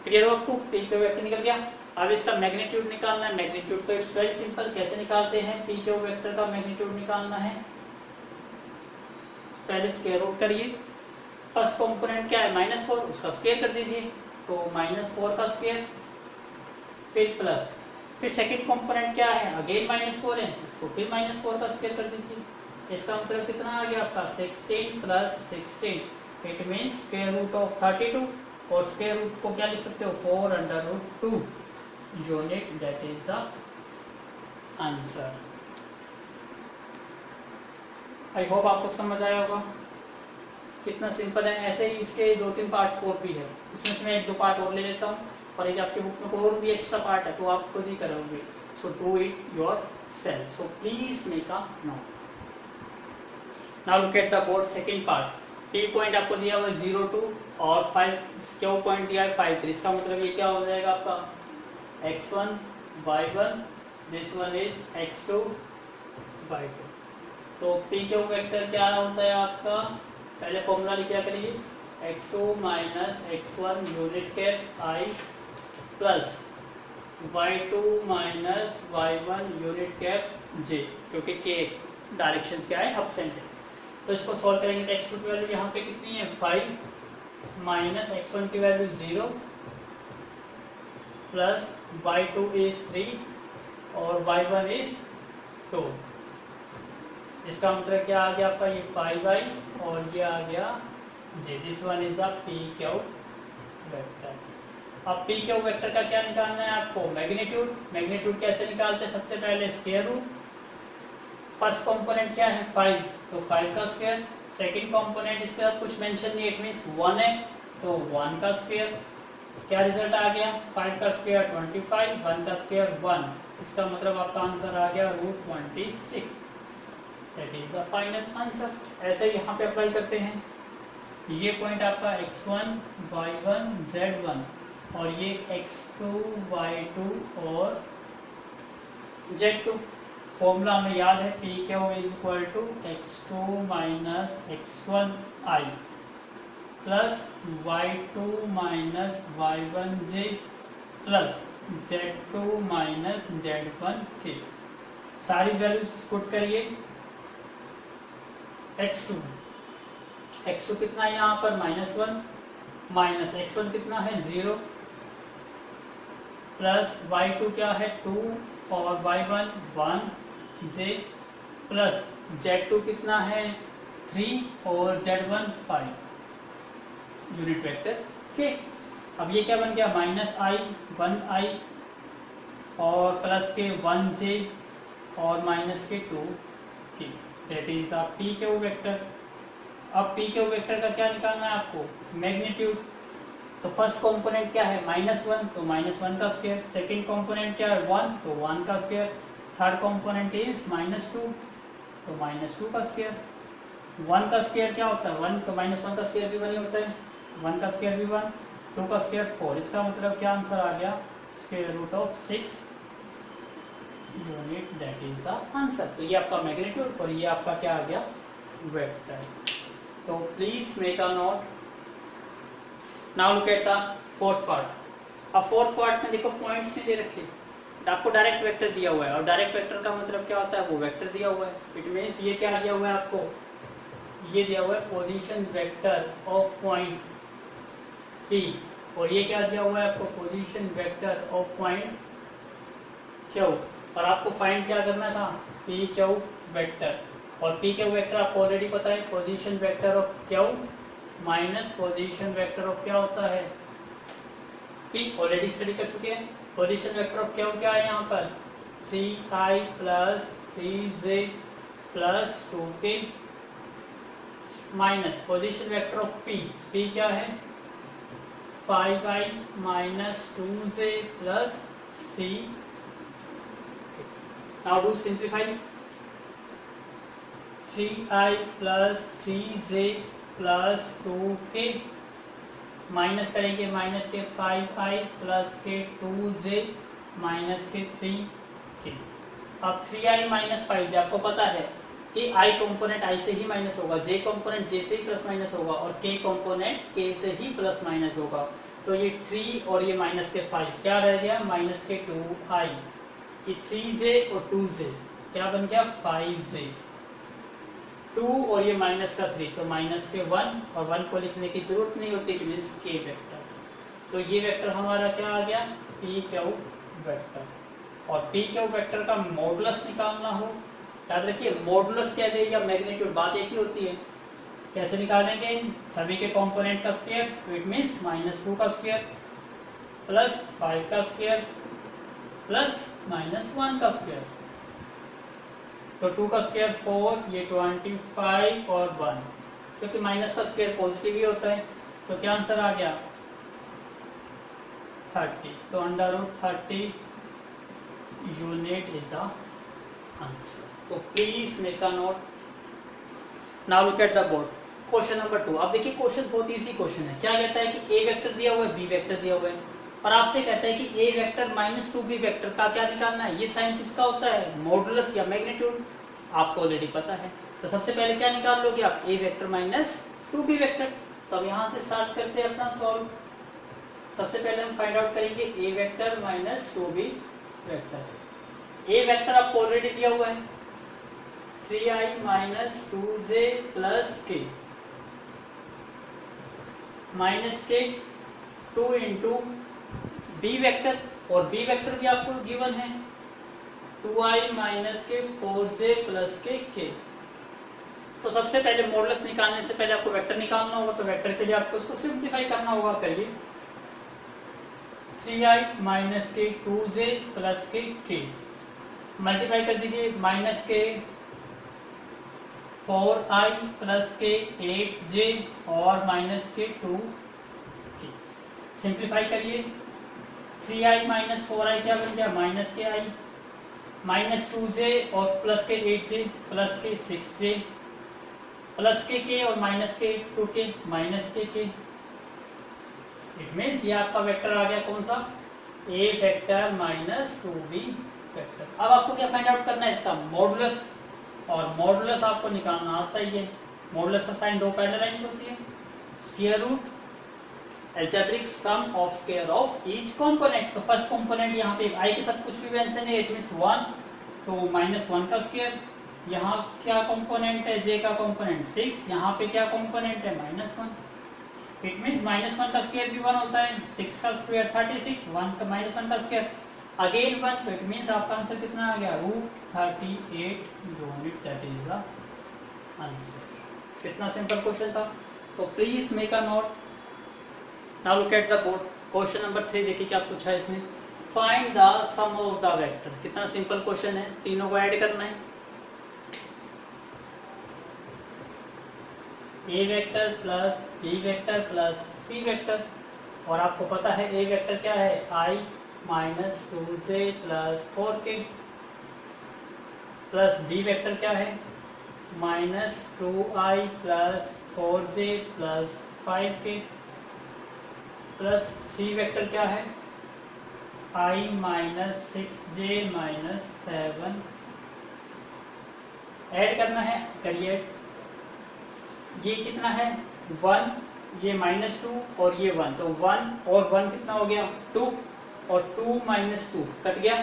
Clear हो आपको? p क्यू वेक्टर निकल गया। अब इसका मैग्नीट्यूड निकालना है। मैग्नीट्यूड तो इट्स वेरी सिंपल। कैसे निकालते हैं? p क्यू वेक्टर का मैग्नीट्यूड निकालना है, पहले स्क्वायर रूट करिए। फर्स्ट कंपोनेंट क्या है -4, उसका स्क्वायर कर दीजिए, तो -4 का स्क्वायर, फिर प्लस, फिर सेकंड कंपोनेंट क्या है अगेन -4 है, इसको फिर -4 का स्क्वायर कर दीजिए। इसका मतलब कितना आ गया आपका 16 plus 16। It means square root of 32 और स्क्वायर रूट को क्या लिख सकते हो 4√2 unit. That is the answer. I hope आपको समझ आया होगा। कितना सिंपल है। ऐसे ही इसके 2-3 पार्ट्स और भी है, इसमें से मैं 1-2 पार्ट और ले लेता हूँ और ये आपके बुक में और भी एक्स्ट्रा पार्ट है तो आप खुद ही करोगे। So do it yourself. So please make a note. Now look at the board second part. P point आपको दिया हुआ है 0-2 और 5 Q पॉइंट दिया है 5-3। इसका मतलब ये क्या हो जाएगा आपका x1 y1, this one is x2 y2। तो P क्यू वेक्टर क्या होता है आपका, पहले फॉर्मूला लिखा करिए x2 minus x1 unit cap i plus y2 minus y1 unit cap j, क्योंकि k डायरेक्शन क्या है एब्सेंट है। तो इसको सॉल्व करेंगे तो x2 की वैल्यू यहाँ पे कितनी है 5 माइनस x1 की वैल्यू 0 प्लस y2 इज 3 और y1 इज 2। इसका मतलब क्या आ गया आपका ये 5i और ये आ गया j। This one is the p Q vector. अब p क्यू वेक्टर का क्या निकालना है आपको मैग्नीट्यूड। मैग्नीट्यूड कैसे निकालते हैं, सबसे पहले स्क्वायर रूट। फर्स्ट कंपोनेंट क्या है 5, तो 5 का स्क्वायर। सेकंड कंपोनेंट इसके साथ कुछ मेंशन नहीं, इट मींस 1 है तो 1 का स्क्वायर। क्या रिजल्ट आ गया 5 का स्क्वायर 25, 1 का स्क्वायर 1। इसका मतलब आपका आंसर आ गया √26। That is the final answer. ऐसे यहाँ पे अप्लाई करते हैं। ये पॉइंट आपका x1 y1 z1 और ये x2 y2 और z2। फॉर्मूला हमें याद है p Q is equal to x2 minus x1 i plus y2 minus y1 j plus z2 minus z1 k। सारी वैल्यूज पुट करिए। x2 कितना है यहाँ पर -1 माइनस x1 कितना है 0 प्लस y2 क्या है 2 और y1 1 j प्लस z2 कितना है 3 और z1 5 यूनिट वेक्टर के। अब ये क्या बन गया -i 1i और प्लस के 1j और माइनस के 2k। That is the p Q vector. अब p क्यू वेक्टर का क्या निकालना है आपको मैग्नीट्यूड। तो फर्स्ट कंपोनेंट क्या है -1 तो -1 का स्क्वायर। सेकंड कंपोनेंट क्या है 1 तो 1 का स्क्वायर। थर्ड कंपोनेंट इज -2 तो -2 का स्क्वायर। 1 का स्क्वायर क्या होता है 1 तो -1 का स्क्वायर भी 1 ही होता है। 1 का स्क्वायर भी 1, 2 का स्क्वायर 4। इसका मतलब क्या आंसर आ गया √6 unit. That is the answer. तो ये आपका मैग्नीट्यूड और ये आपका क्या आ गया वेक्टर। तो please make a note. Now look at the fourth part. अब फोर्थ पार्ट में देखो पॉइंट्स नहीं दे रखे, आपको डायरेक्ट वेक्टर दिया हुआ है और डायरेक्ट वेक्टर का मतलब क्या होता है वो वेक्टर दिया हुआ है। इट मीन्स ये क्या दिया हुआ है आपको, ये दिया हुआ है position vector of point P और ये क्या दिया हुआ है आपको position vector of point Q। और आपको फाइंड क्या करना था P क्यू वेक्टर। और P क्यू वेक्टर आपको ऑलरेडी पता है position vector of Q minus position vector of क्या होता है P। ऑलरेडी स्टडी कर चुके हैं। पोजीशन वेक्टर ऑफ Q क्या है यहाँ पर 3i plus 3j plus 2k minus position vector of p क्या है 5i minus 2j plus 3। Now do simplify 3i plus 3j plus 2k minus करेंगे माइनस के 5i प्लस के 2j माइनस के 3k। अब 3i माइनस 5j आपको पता है कि i कंपोनेंट i से ही माइनस होगा, j कंपोनेंट j से ही प्लस माइनस होगा और k कंपोनेंट k से ही प्लस माइनस होगा। तो ये 3 और ये माइनस के 5 क्या रह गया माइनस के 2i, कि 3j और 2j क्या बन गया 5j, 2 और ये माइनस का 3 तो माइनस के 1 और 1 को लिखने की जरूरत नहीं होती, इट मींस k वेक्टर। तो ये वेक्टर हमारा क्या आ गया p क्यू वेक्टर। और p क्यू वेक्टर का मॉडुलस निकालना हो, याद रखिए मॉडुलस क्या देगा मैग्नीट्यूड, बात एक ही होती है। कैसे निकालेंगे सभी के कंपोनेंट का स्क्वायर, तो इट मींस -2 का स्क्वायर प्लस 5 का स्क्वायर प्लस -1 का स्क्वायर। तो 2 का स्क्वायर 4, ये 25 और 1, क्योंकि माइनस का स्क्वायर पॉजिटिव ही होता है। तो क्या आंसर आ गया 30। तो √30 यूनिट इज द आंसर। तो please make a note. Now look at the board. Question number 2। अब देखिए क्वेश्चन बहुत इजी क्वेश्चन है। क्या कहता है कि ए वेक्टर दिया हुआ है, बी वेक्टर दिया हुआ है और आपसे कहता है कि ए वेक्टर माइनस 2b वेक्टर का क्या निकालना है। ये साइन किसका होता है मॉडुलस या मैग्नीट्यूड, आपको ऑलरेडी पता है। तो सबसे पहले क्या निकाल लोगे आप ए वेक्टर माइनस 2b वेक्टर। तो अब यहां से स्टार्ट करते हैं अपना सॉल्व। सबसे पहले हम फाइंड आउट करेंगे ए वेक्टर माइनस 2b वेक्टर। ए वेक्टर आपको ऑलरेडी दिया हुआ है 3i minus 2j plus k minus के 2 इंटू बी वेक्टर, और बी वेक्टर भी आपको गिवन है 2i माइनस के 4j प्लस के k। तो सबसे पहले मॉडुलस निकालने से पहले आपको वेक्टर निकालना होगा, तो वेक्टर के लिए आपको उसको सिंप्लीफाई करना होगा। करिए 3i माइनस के 2j प्लस के k मल्टीप्लाई कर दीजिए माइनस के 4i प्लस के 8j और माइनस के 2k। सिंप्लीफाई करिए 3i माइनस 4i क्या बन गया माइनस के i, माइनस 2j और प्लस के 8j प्लस के 6j प्लस के k और माइनस के 2k माइनस के k। इट मीन्स ये आपका वेक्टर आ गया कौन सा a vector minus 2b vector. अब आपको क्या फाइंड आउट करना है इसका मॉडुलस, और मॉडुलस आपको निकालना आता ही है। मॉडुलस का साइन दो पैरेलल लाइंस होती है, square root algebraic sum of square of each component. तो फर्स्ट कंपोनेंट यहाँ पे i के साथ कुछ भी मेंशन है, इट मींस 1, तो -1 का स्क्वायर। यहाँ क्या कंपोनेंट है j का कंपोनेंट 6, यहाँ पे क्या कंपोनेंट है -1, इट मींस -1 का स्क्वायर भी 1 होता है, 6 का स्क्वायर 36, 1 का -1 का स्क्वायर अगेन 1, तो इट मींस आपका आंसर कितना आ गया √38 unit, that is the answer. कितना सिंपल क्वेश्चन था। तो please make a note. Now look at the board. Question number 3 देखिए क्या पूछा है इसमें। Find the sum of the vector. कितना सिंपल क्वेश्चन है, तीनों को ऐड करना है। A vector plus B vector plus C vector, और आपको पता है ए वेक्टर क्या है i minus 2j plus 4k, plus B vector क्या है minus 2i plus 4j plus 5k, plus C vector क्या है i minus 6j minus 7। Add करना है, करिए। ये कितना है 1, ये -2 और ये 1, तो 1 और 1 कितना हो गया 2, और 2 - 2 कट गया।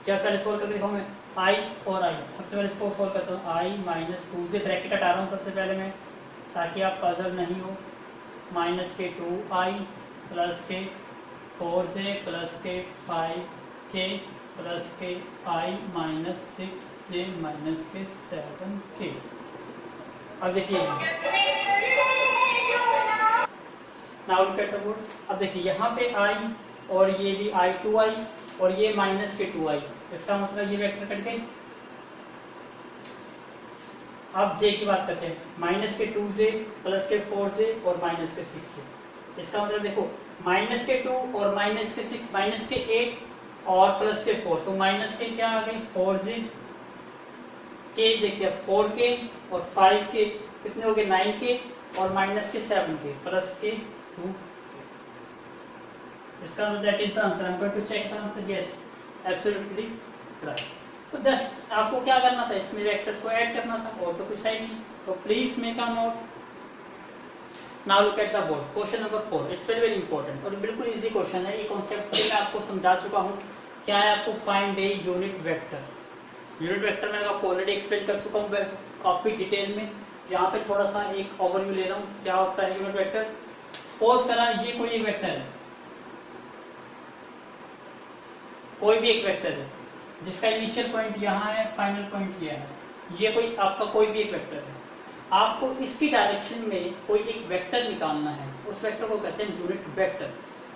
क्या पहले सोल्व करके दिखाऊं मैं i और i। सबसे पहले इसको सोल्व करता हूँ i माइनस 2j, ब्रैकेट हटा रहा हूँ सबसे पहले मैं ताकि आप पजल नहीं हो। माइनस के 2i प्लस के 4j प्लस के 5k प्लस के i माइनस 6j माइनस के 7k। अब देखिए now look at the board. अब देखिए यहाँ पे i और ये भी i 2i और ये माइनस के 2i, इसका मतलब ये वेक्टर कट गए। अब जे की बात करते हैं, माइनस के 2j प्लस के 4j और माइनस के 6j। इसका मतलब देखो माइनस के 2 और माइनस के 6, माइनस के 8 और प्लस के 4, तो माइनस के क्या आ गए 4j के, देखते हैं 4k और 5k कितने हो गए 9k और माइनस के 7k प्लस के 2। इसका मतलब that is the answer. I am going to check the answer. Yes, absolutely right. तो जस्ट आपको क्या करना था, इसमें वेक्टर्स को ऐड करना था और तो कुछ है नहीं। तो please make a note. Now look at the board, question number 4। It's very very important और बिल्कुल इजी क्वेश्चन है। ये कॉन्सेप्ट मैं आपको समझा चुका हूँ। क्या है, आपको find a unit vector. Unit vector मैंने आपको ऑलरेडी एक्सप्लेन कर चुका हूँ काफी डिटेल में। यहाँ पे थोड़ा सा एक ओवरव्यू ले रहा हूँ क्या होता है यूनिट वेक्टर। सपोज करा ये कोई एक वेक्टर है, कोई भी एक वेक्टर है जिसका इनिशियल पॉइंट यहाँ है, फाइनल पॉइंट ये है। ये कोई आपका कोई भी एक वेक्टर है। आपको इसकी डायरेक्शन में कोई एक वेक्टर निकालना है, उस वेक्टर को कहते हैं यूनिट वेक्टर।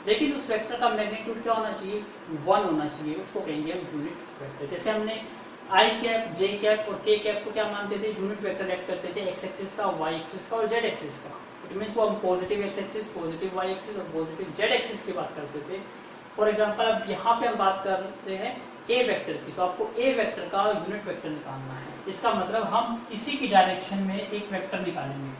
लेकिन उस वेक्टर का मैग्नीट्यूड क्या होना चाहिए, 1 होना चाहिए। उसको कहेंगे हम यूनिट वेक्टर। जैसे हमने आई कैप, जे कैप और के कैप को क्या मानते थे, यूनिट वेक्टर ऐड करते थे, एक्स एक्सिस का, वाई एक्सिस का और जेड एक्सिस का। इट मीन्स वो हम positive X axis, positive Y axis और पॉजिटिव जेड एक्सिस की बात करते थे। फॉर एग्जाम्पल अब यहाँ पे हम बात कर रहे हैं ए वेक्टर की, तो आपको ए वेक्टर का यूनिट वेक्टर निकालना है। इसका मतलब हम इसी की डायरेक्शन में एक वेक्टर निकालेंगे,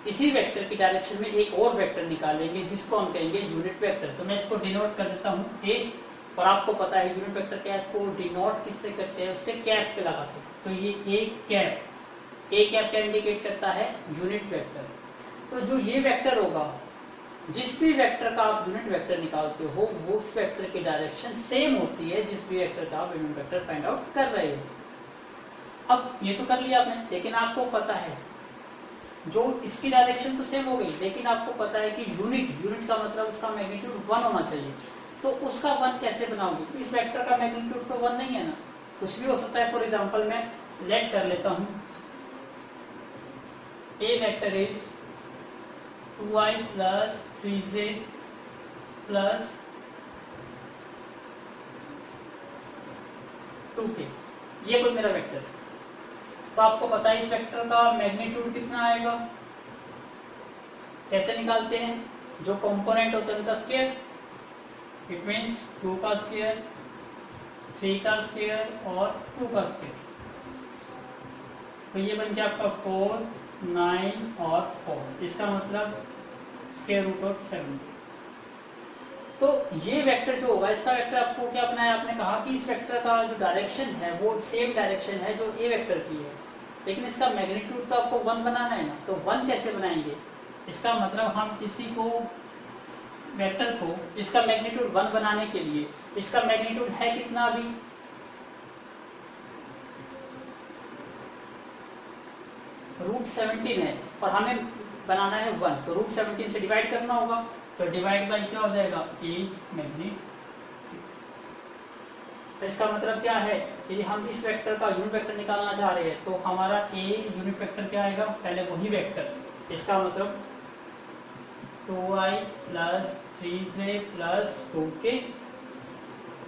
इसी वेक्टर की डायरेक्शन में एक और वेक्टर निकालेंगे जिसको हम कहेंगे यूनिट वेक्टर। तो मैं इसको डिनोट कर देता हूँ ए, और आपको पता है यूनिट वेक्टर क्या है, को डिनोट किससे करते हैं, उसके कैप पे लगाते हैं। तो ये ए कैप क्या इंडिकेट करता है, यूनिट वेक्टर। तो जो ये वेक्टर होगा, जिस भी वेक्टर का आप यूनिट वेक्टर निकालते हो, वो उस वेक्टर की डायरेक्शन सेम होती है जिस भी वेक्टर का आप यूनिट वेक्टर फाइंड आउट कर रहे हो। अब ये तो कर लिया आपने, लेकिन आपको पता है जो इसकी डायरेक्शन तो सेम हो गई, लेकिन आपको पता है कि यूनिट का मतलब उसका मैग्नीट्यूड 1 होना चाहिए। तो उसका 1 कैसे बनाओगे, इस वेक्टर का मैग्नीट्यूड तो 1 नहीं है ना, कुछ भी हो सकता है। फॉर एग्जाम्पल मैं लेट कर लेता हूं A vector is 2i plus 3j plus 2k, ये कोई मेरा वेक्टर है। तो आपको पता है इस वेक्टर का मैग्नीट्यूड कितना आएगा, कैसे निकालते हैं, जो कंपोनेंट होता है उनका स्क्वायर। इट मीन्स 2 का स्क्वायर, 3 का स्क्वायर और 2 का स्क्वायर। तो ये बन गया आपका 4, 9 और 4। इसका मतलब स्क्वायर रूट ऑफ 70। तो ये वेक्टर जो होगा, इसका वेक्टर आपको क्या बनाया, आपने कहा कि इस वेक्टर का जो डायरेक्शन है वो सेम डायरेक्शन है जो ए वेक्टर की है, लेकिन इसका मैग्नीट्यूड तो आपको 1 बनाना है ना। तो 1 कैसे बनाएंगे, इसका मतलब हम इसी को वेक्टर को, इसका मैग्नीट्यूड 1 बनाने के लिए, इसका मैग्नीट्यूड है कितना अभी, √17 है और हमें बनाना है 1, तो √17 से डिवाइड करना होगा। तो डिवाइड बाई क्या हो जाएगा, ए मैग्नीट्यूड। तो इसका मतलब क्या है कि हम इस वेक्टर का यूनिट वेक्टर निकालना चाह रहे हैं, तो हमारा ए यूनिट वेक्टर क्या आएगा, पहले वही वेक्टर, इसका मतलब 2i plus 3j plus 2k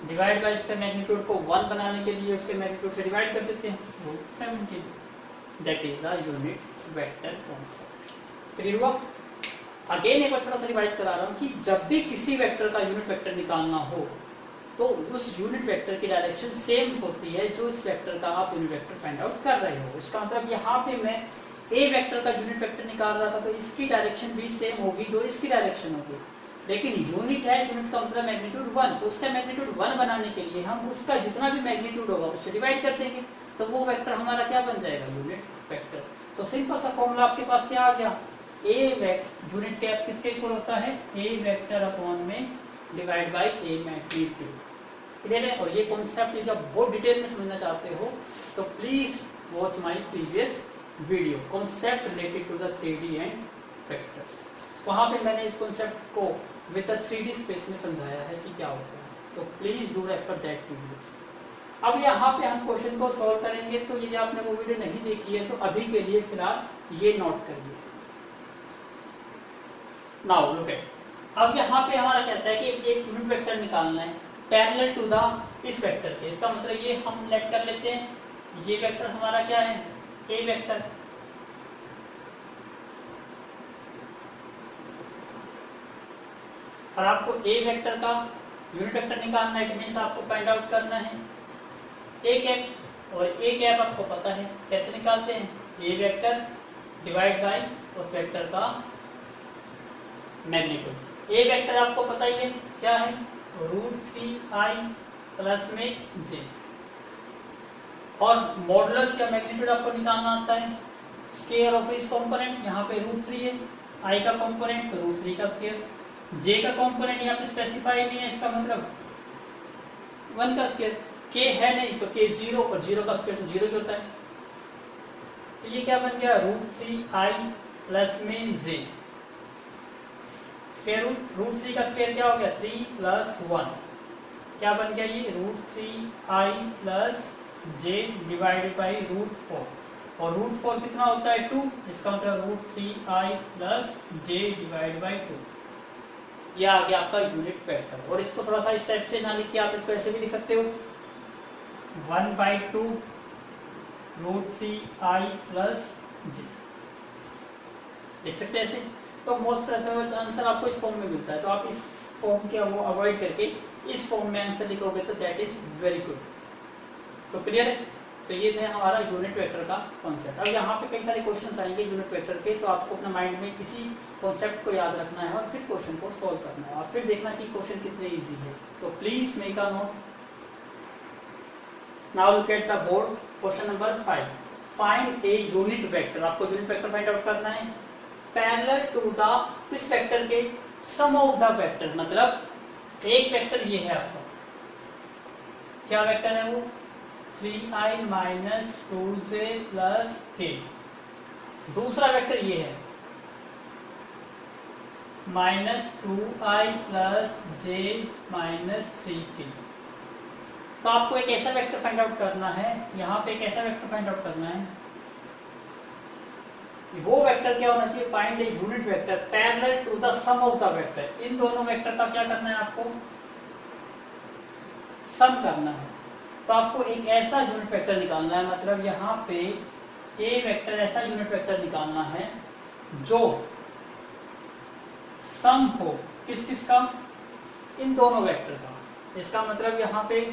divide by इसके मैग्नीट्यूड को 1 बनाने के लिए उसके मैग्नीट्यूड से डिवाइड कर देते हैं, √17। That is the unit vector concept. Clear हुआ? अगेन एक बार थोड़ा सा रिवाइज करा रहा हूं कि जब भी किसी वेक्टर का यूनिट वेक्टर निकालना हो तो उस यूनिट वेक्टर की डायरेक्शन सेम होती है जो इस वेक्टर का आप यूनिट वेक्टर फाइंड आउट कर रहे हो। इसका मतलब यहाँ पे मैं ए वेक्टर का यूनिट वेक्टर निकाल रहा था, तो इसकी डायरेक्शन भी सेम होगी जो इसकी डायरेक्शन होगी, लेकिन यूनिट है, यूनिट का मतलब मैग्नीट्यूड 1, तो उसका मैग्नीट्यूड 1 बनाने के लिए हम उसका जितना भी मैग्नीट्यूड होगा उससे डिवाइड कर देंगे, तो वो वेक्टर हमारा क्या बन जाएगा, यूनिट वेक्टर। तो सिंपल सा फॉर्मूला आपके पास क्या आ गया, ए वेक्टर यूनिट कैप किसके इक्वल होता है, ए वेक्टर अपॉन में divide by A magnitude. Clear है? और ये कॉन्सेप्ट जब बहुत डिटेल में समझना चाहते हो तो please watch my previous video, concept related to the 3D and vectors. वहां पे मैंने इस कॉन्सेप्ट को विद द 3D स्पेस में समझाया है कि क्या होता है, तो please do refer that videos. अब यहाँ पे हम क्वेश्चन को सॉल्व करेंगे, तो यदि आपने वो वीडियो नहीं देखी है तो अभी के लिए फिलहाल ये नोट करिए। नाउ लुक एट, अब यहाँ पे हमारा कहता है कि एक यूनिट वेक्टर निकालना है पैरेलल टू द इस वेक्टर के। इसका मतलब ये हम लेट कर लेते हैं, ये वेक्टर हमारा क्या है, ए वेक्टर। और आपको ए वेक्टर का यूनिट वेक्टर निकालना है, इट मींस आपको फाइंड आउट करना है ए कैप। और ए कैप आपको पता है कैसे निकालते हैं, ए वेक्टर डिवाइड बाय उस वेक्टर का मैग्नीट्यूड। ए वेक्टर आपको पता ही है क्या है, √3i प्लस में j। और मॉडुलस या मैग्नीट्यूड आपको निकालना आता है स्क्वायर ऑफ इस कंपोनेंट, यहाँ पे √3 है, i का कंपोनेंट तो √3 का स्क्वायर, j का कंपोनेंट यहाँ पे स्पेसिफाई नहीं है, इसका मतलब 1 का स्क्वायर। k है नहीं तो k 0 और 0 का स्क्वायर तो 0 ही होता है। तो ये क्या बन गया, √3i प्लस में j। स्क्वायर √3 का स्क्वायर क्या हो गया, 3 प्लस 1, क्या बन गया ये √3i plus j divided by √4। और √4 कितना होता है 2, इसका मतलब √3i plus j divide by 2। यह आ गया आपका यूनिट वेक्टर। और इसको थोड़ा सा इस टाइप से ना लिख के आप इसको ऐसे भी लिख सकते हो, 1/2 √3i प्लस j लिख सकते हैं ऐसे। तो मोस्ट प्रेफरेबल आंसर आपको इस फॉर्म में मिलता है, तो आप इस फॉर्म के वो अवॉइड करके इस फॉर्म में आंसर लिखोगे तो दैट इज वेरी गुड। तो क्लियर है, तो ये है हमारा यूनिट वेक्टर का कॉन्सेप्ट। अब यहाँ पे कई सारे क्वेश्चंस आएंगे यूनिट वेक्टर के, तो आपको अपने माइंड में इसी कॉन्सेप्ट को याद रखना है और फिर क्वेश्चन को सोल्व करना है और फिर देखना कि क्वेश्चन कितने इजी है। तो please make a note. Now look at the board, question number 5, find a unit vector. आपको यूनिट वेक्टर फाइंड आउट करना है पैरेलल टू द इस वेक्टर के सम ऑफ द वेक्टर। मतलब एक वेक्टर ये है आपका, क्या वेक्टर है वो, 3i minus 2j plus k। दूसरा वेक्टर ये है -2i प्लस j माइनस 3k। तो आपको एक ऐसा वेक्टर फाइंड आउट करना है, यहाँ पे एक ऐसा वेक्टर फाइंड आउट करना है, वो वेक्टर क्या होना चाहिए, find a unit vector parallel to the sum of the vector. इन दोनों वेक्टर का क्या करना है, आपको सम करना है। तो आपको एक ऐसा यूनिट वेक्टर निकालना है, मतलब यहाँ पे ए वेक्टर ऐसा यूनिट वेक्टर निकालना है जो सम हो किस किस का, इन दोनों वेक्टर का। इसका मतलब यहाँ पे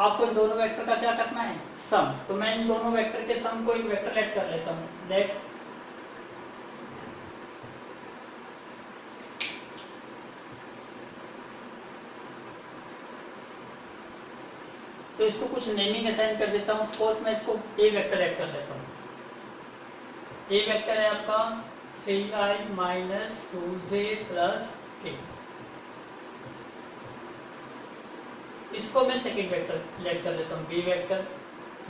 आपको इन दोनों वेक्टर का क्या करना है, सम। तो मैं इन दोनों वेक्टर के सम को एक वेक्टर लेट कर लेता हूं, लेट तो इसको कुछ नेमिंग असाइन कर देता हूं। सपोज मैं इसको ए वेक्टर ऐड कर लेता हूं। ए वेक्टर है आपका 3i minus 2j plus k। इसको मैं सेकेंड वेक्टर लेट कर लेता हूँ, बी वेक्टर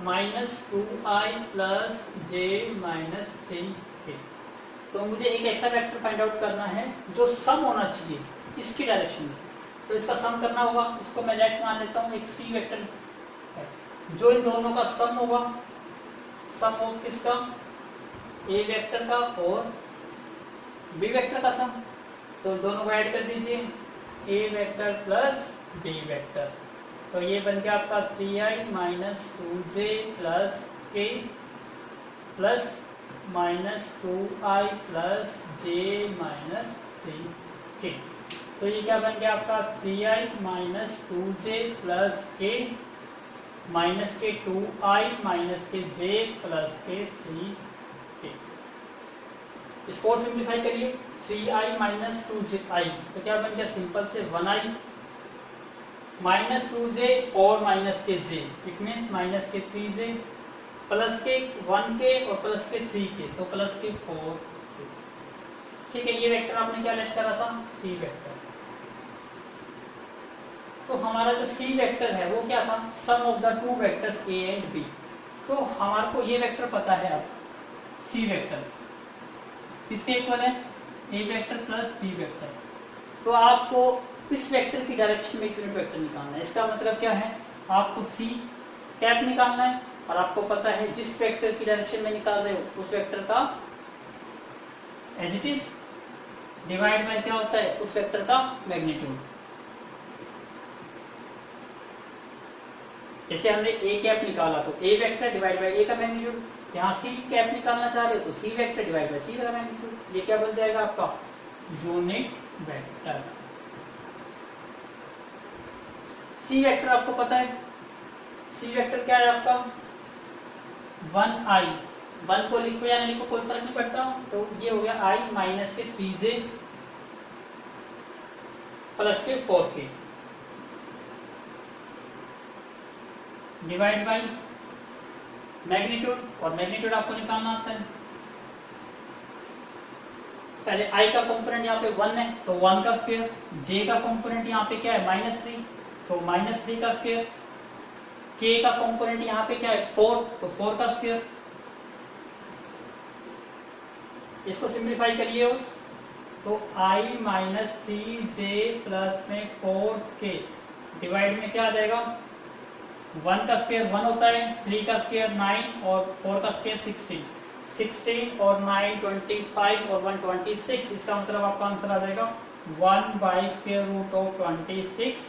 -2i प्लस j माइनस 3k। तो मुझे एक ऐसा वेक्टर फाइंड आउट करना है जो सम होना चाहिए इसकी डायरेक्शन में। तो इसका सम करना होगा, इसको मैं लेट मान लेता हूँ एक सी वेक्टर है जो इन दोनों का सम होगा, सम ऑफ किसका, ए वेक्टर का और बी वेक्टर का सम। तो दोनों को ऐड कर दीजिए, ए वेक्टर प्लस बी वेक्टर। तो ये बन गया आपका 3i minus 2j plus k plus -2i प्लस j माइनस 3k। तो ये क्या बन गया आपका 3i minus 2j plus k minus के 2i माइनस के j प्लस के 3k। इसको और सिंप्लीफाई करिए, 3i माइनस 2ji तो क्या बन गया, सिंपल से 1i -2j और माइनस के j, इट मीन्स माइनस के 3j प्लस के 1k और प्लस के 3k, तो प्लस के 4k। ठीक है, ये वेक्टर आपने क्या लेट करा था, सी वेक्टर। तो हमारा जो सी वेक्टर है वो क्या था, sum of the two vectors A and B. तो हमारे को ये वेक्टर पता है, अब सी वेक्टर किसके इक्वल है, A vector plus B vector. तो आपको इस वेक्टर की डायरेक्शन में यूनिट वेक्टर निकालना है। इसका मतलब क्या है, आपको सी कैप निकालना है और आपको पता है जिस वेक्टर की डायरेक्शन में निकाल रहे हो उस वेक्टर का as it is divide by क्या होता है, उस वेक्टर का मैग्नीट्यूड। जैसे हमने ए कैप निकाला तो ए वेक्टर डिवाइड बाई ए का मैग्नीट्यूड, यहाँ सी कैप निकालना चाह रहे हो तो सी वेक्टर डिवाइड बाई सी का मैग्नीट्यूड। ये क्या बन जाएगा आपका यूनिट वेक्टर। सी वेक्टर आपको पता है, सी वेक्टर क्या है आपका 1i, 1 को लिखो या नहीं लिखो कोई फर्क नहीं पड़ता, तो ये हो गया i माइनस के 3j प्लस के 4k डिवाइड बाई मैग्नीट्यूड, और मैग्नीट्यूड आपको निकालना आता है। पहले i का कंपोनेंट यहाँ पे 1 है तो 1 का स्क्वायर, j का कंपोनेंट यहाँ पे क्या है -3 तो -3 का स्क्वायर, k का कंपोनेंट यहाँ पे क्या है 4 तो 4 का स्क्वायर। इसको सिंप्लीफाई करिए हो तो i माइनस 3j प्लस में 4k डिवाइड में क्या आ जाएगा 1 का स्क्वायर 1 होता है, 3 का स्क्वायर 9 और 4 का स्क्वायर 16, 16 और 9 25 और 1 26। इसका मतलब आपका आंसर आ जाएगा 1 by square root of 26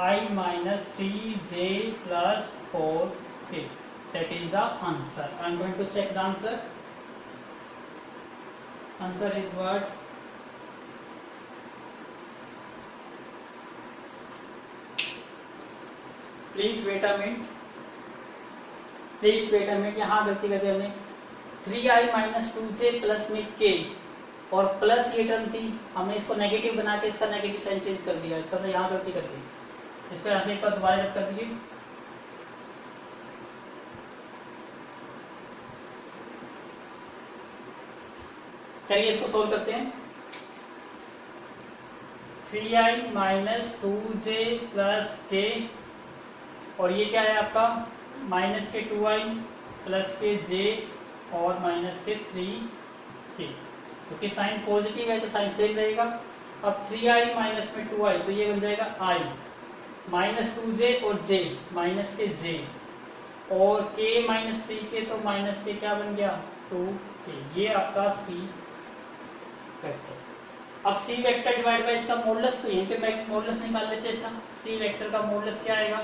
i minus 3j plus 4k। That is the answer. I am going to check the answer. Answer is what please wait a minute, please wait a minute. यहाँ गलती कर दी हमने 3i minus 2j plus में k और plus ये term थी, हमने इसको नेगेटिव बना के इसका नेगेटिव साइन चेंज कर दिया, इसका तो यहाँ गलती कर दी। इसको यहाँ से एक बार दोबारा रब कर दीजिए। चलिए इसको सोल्व करते हैं। 3i minus 2j plus k और ये क्या है आपका माइनस के 2i प्लस के j और माइनस के 3k, क्योंकि साइन पॉजिटिव है तो साइन सेम रहेगा। अब 3i माइनस में 2i तो ये बन जाएगा i माइनस 2j और j माइनस के j और k माइनस 3k तो माइनस के क्या बन गया 2k। ये आपका c वेक्टर। अब c वेक्टर डिवाइड बाय इसका मॉडुलस, तो यहीं पे मैं मॉडुलस निकाल लेते हैं इसका। c वेक्टर का मॉडुलस क्या आएगा,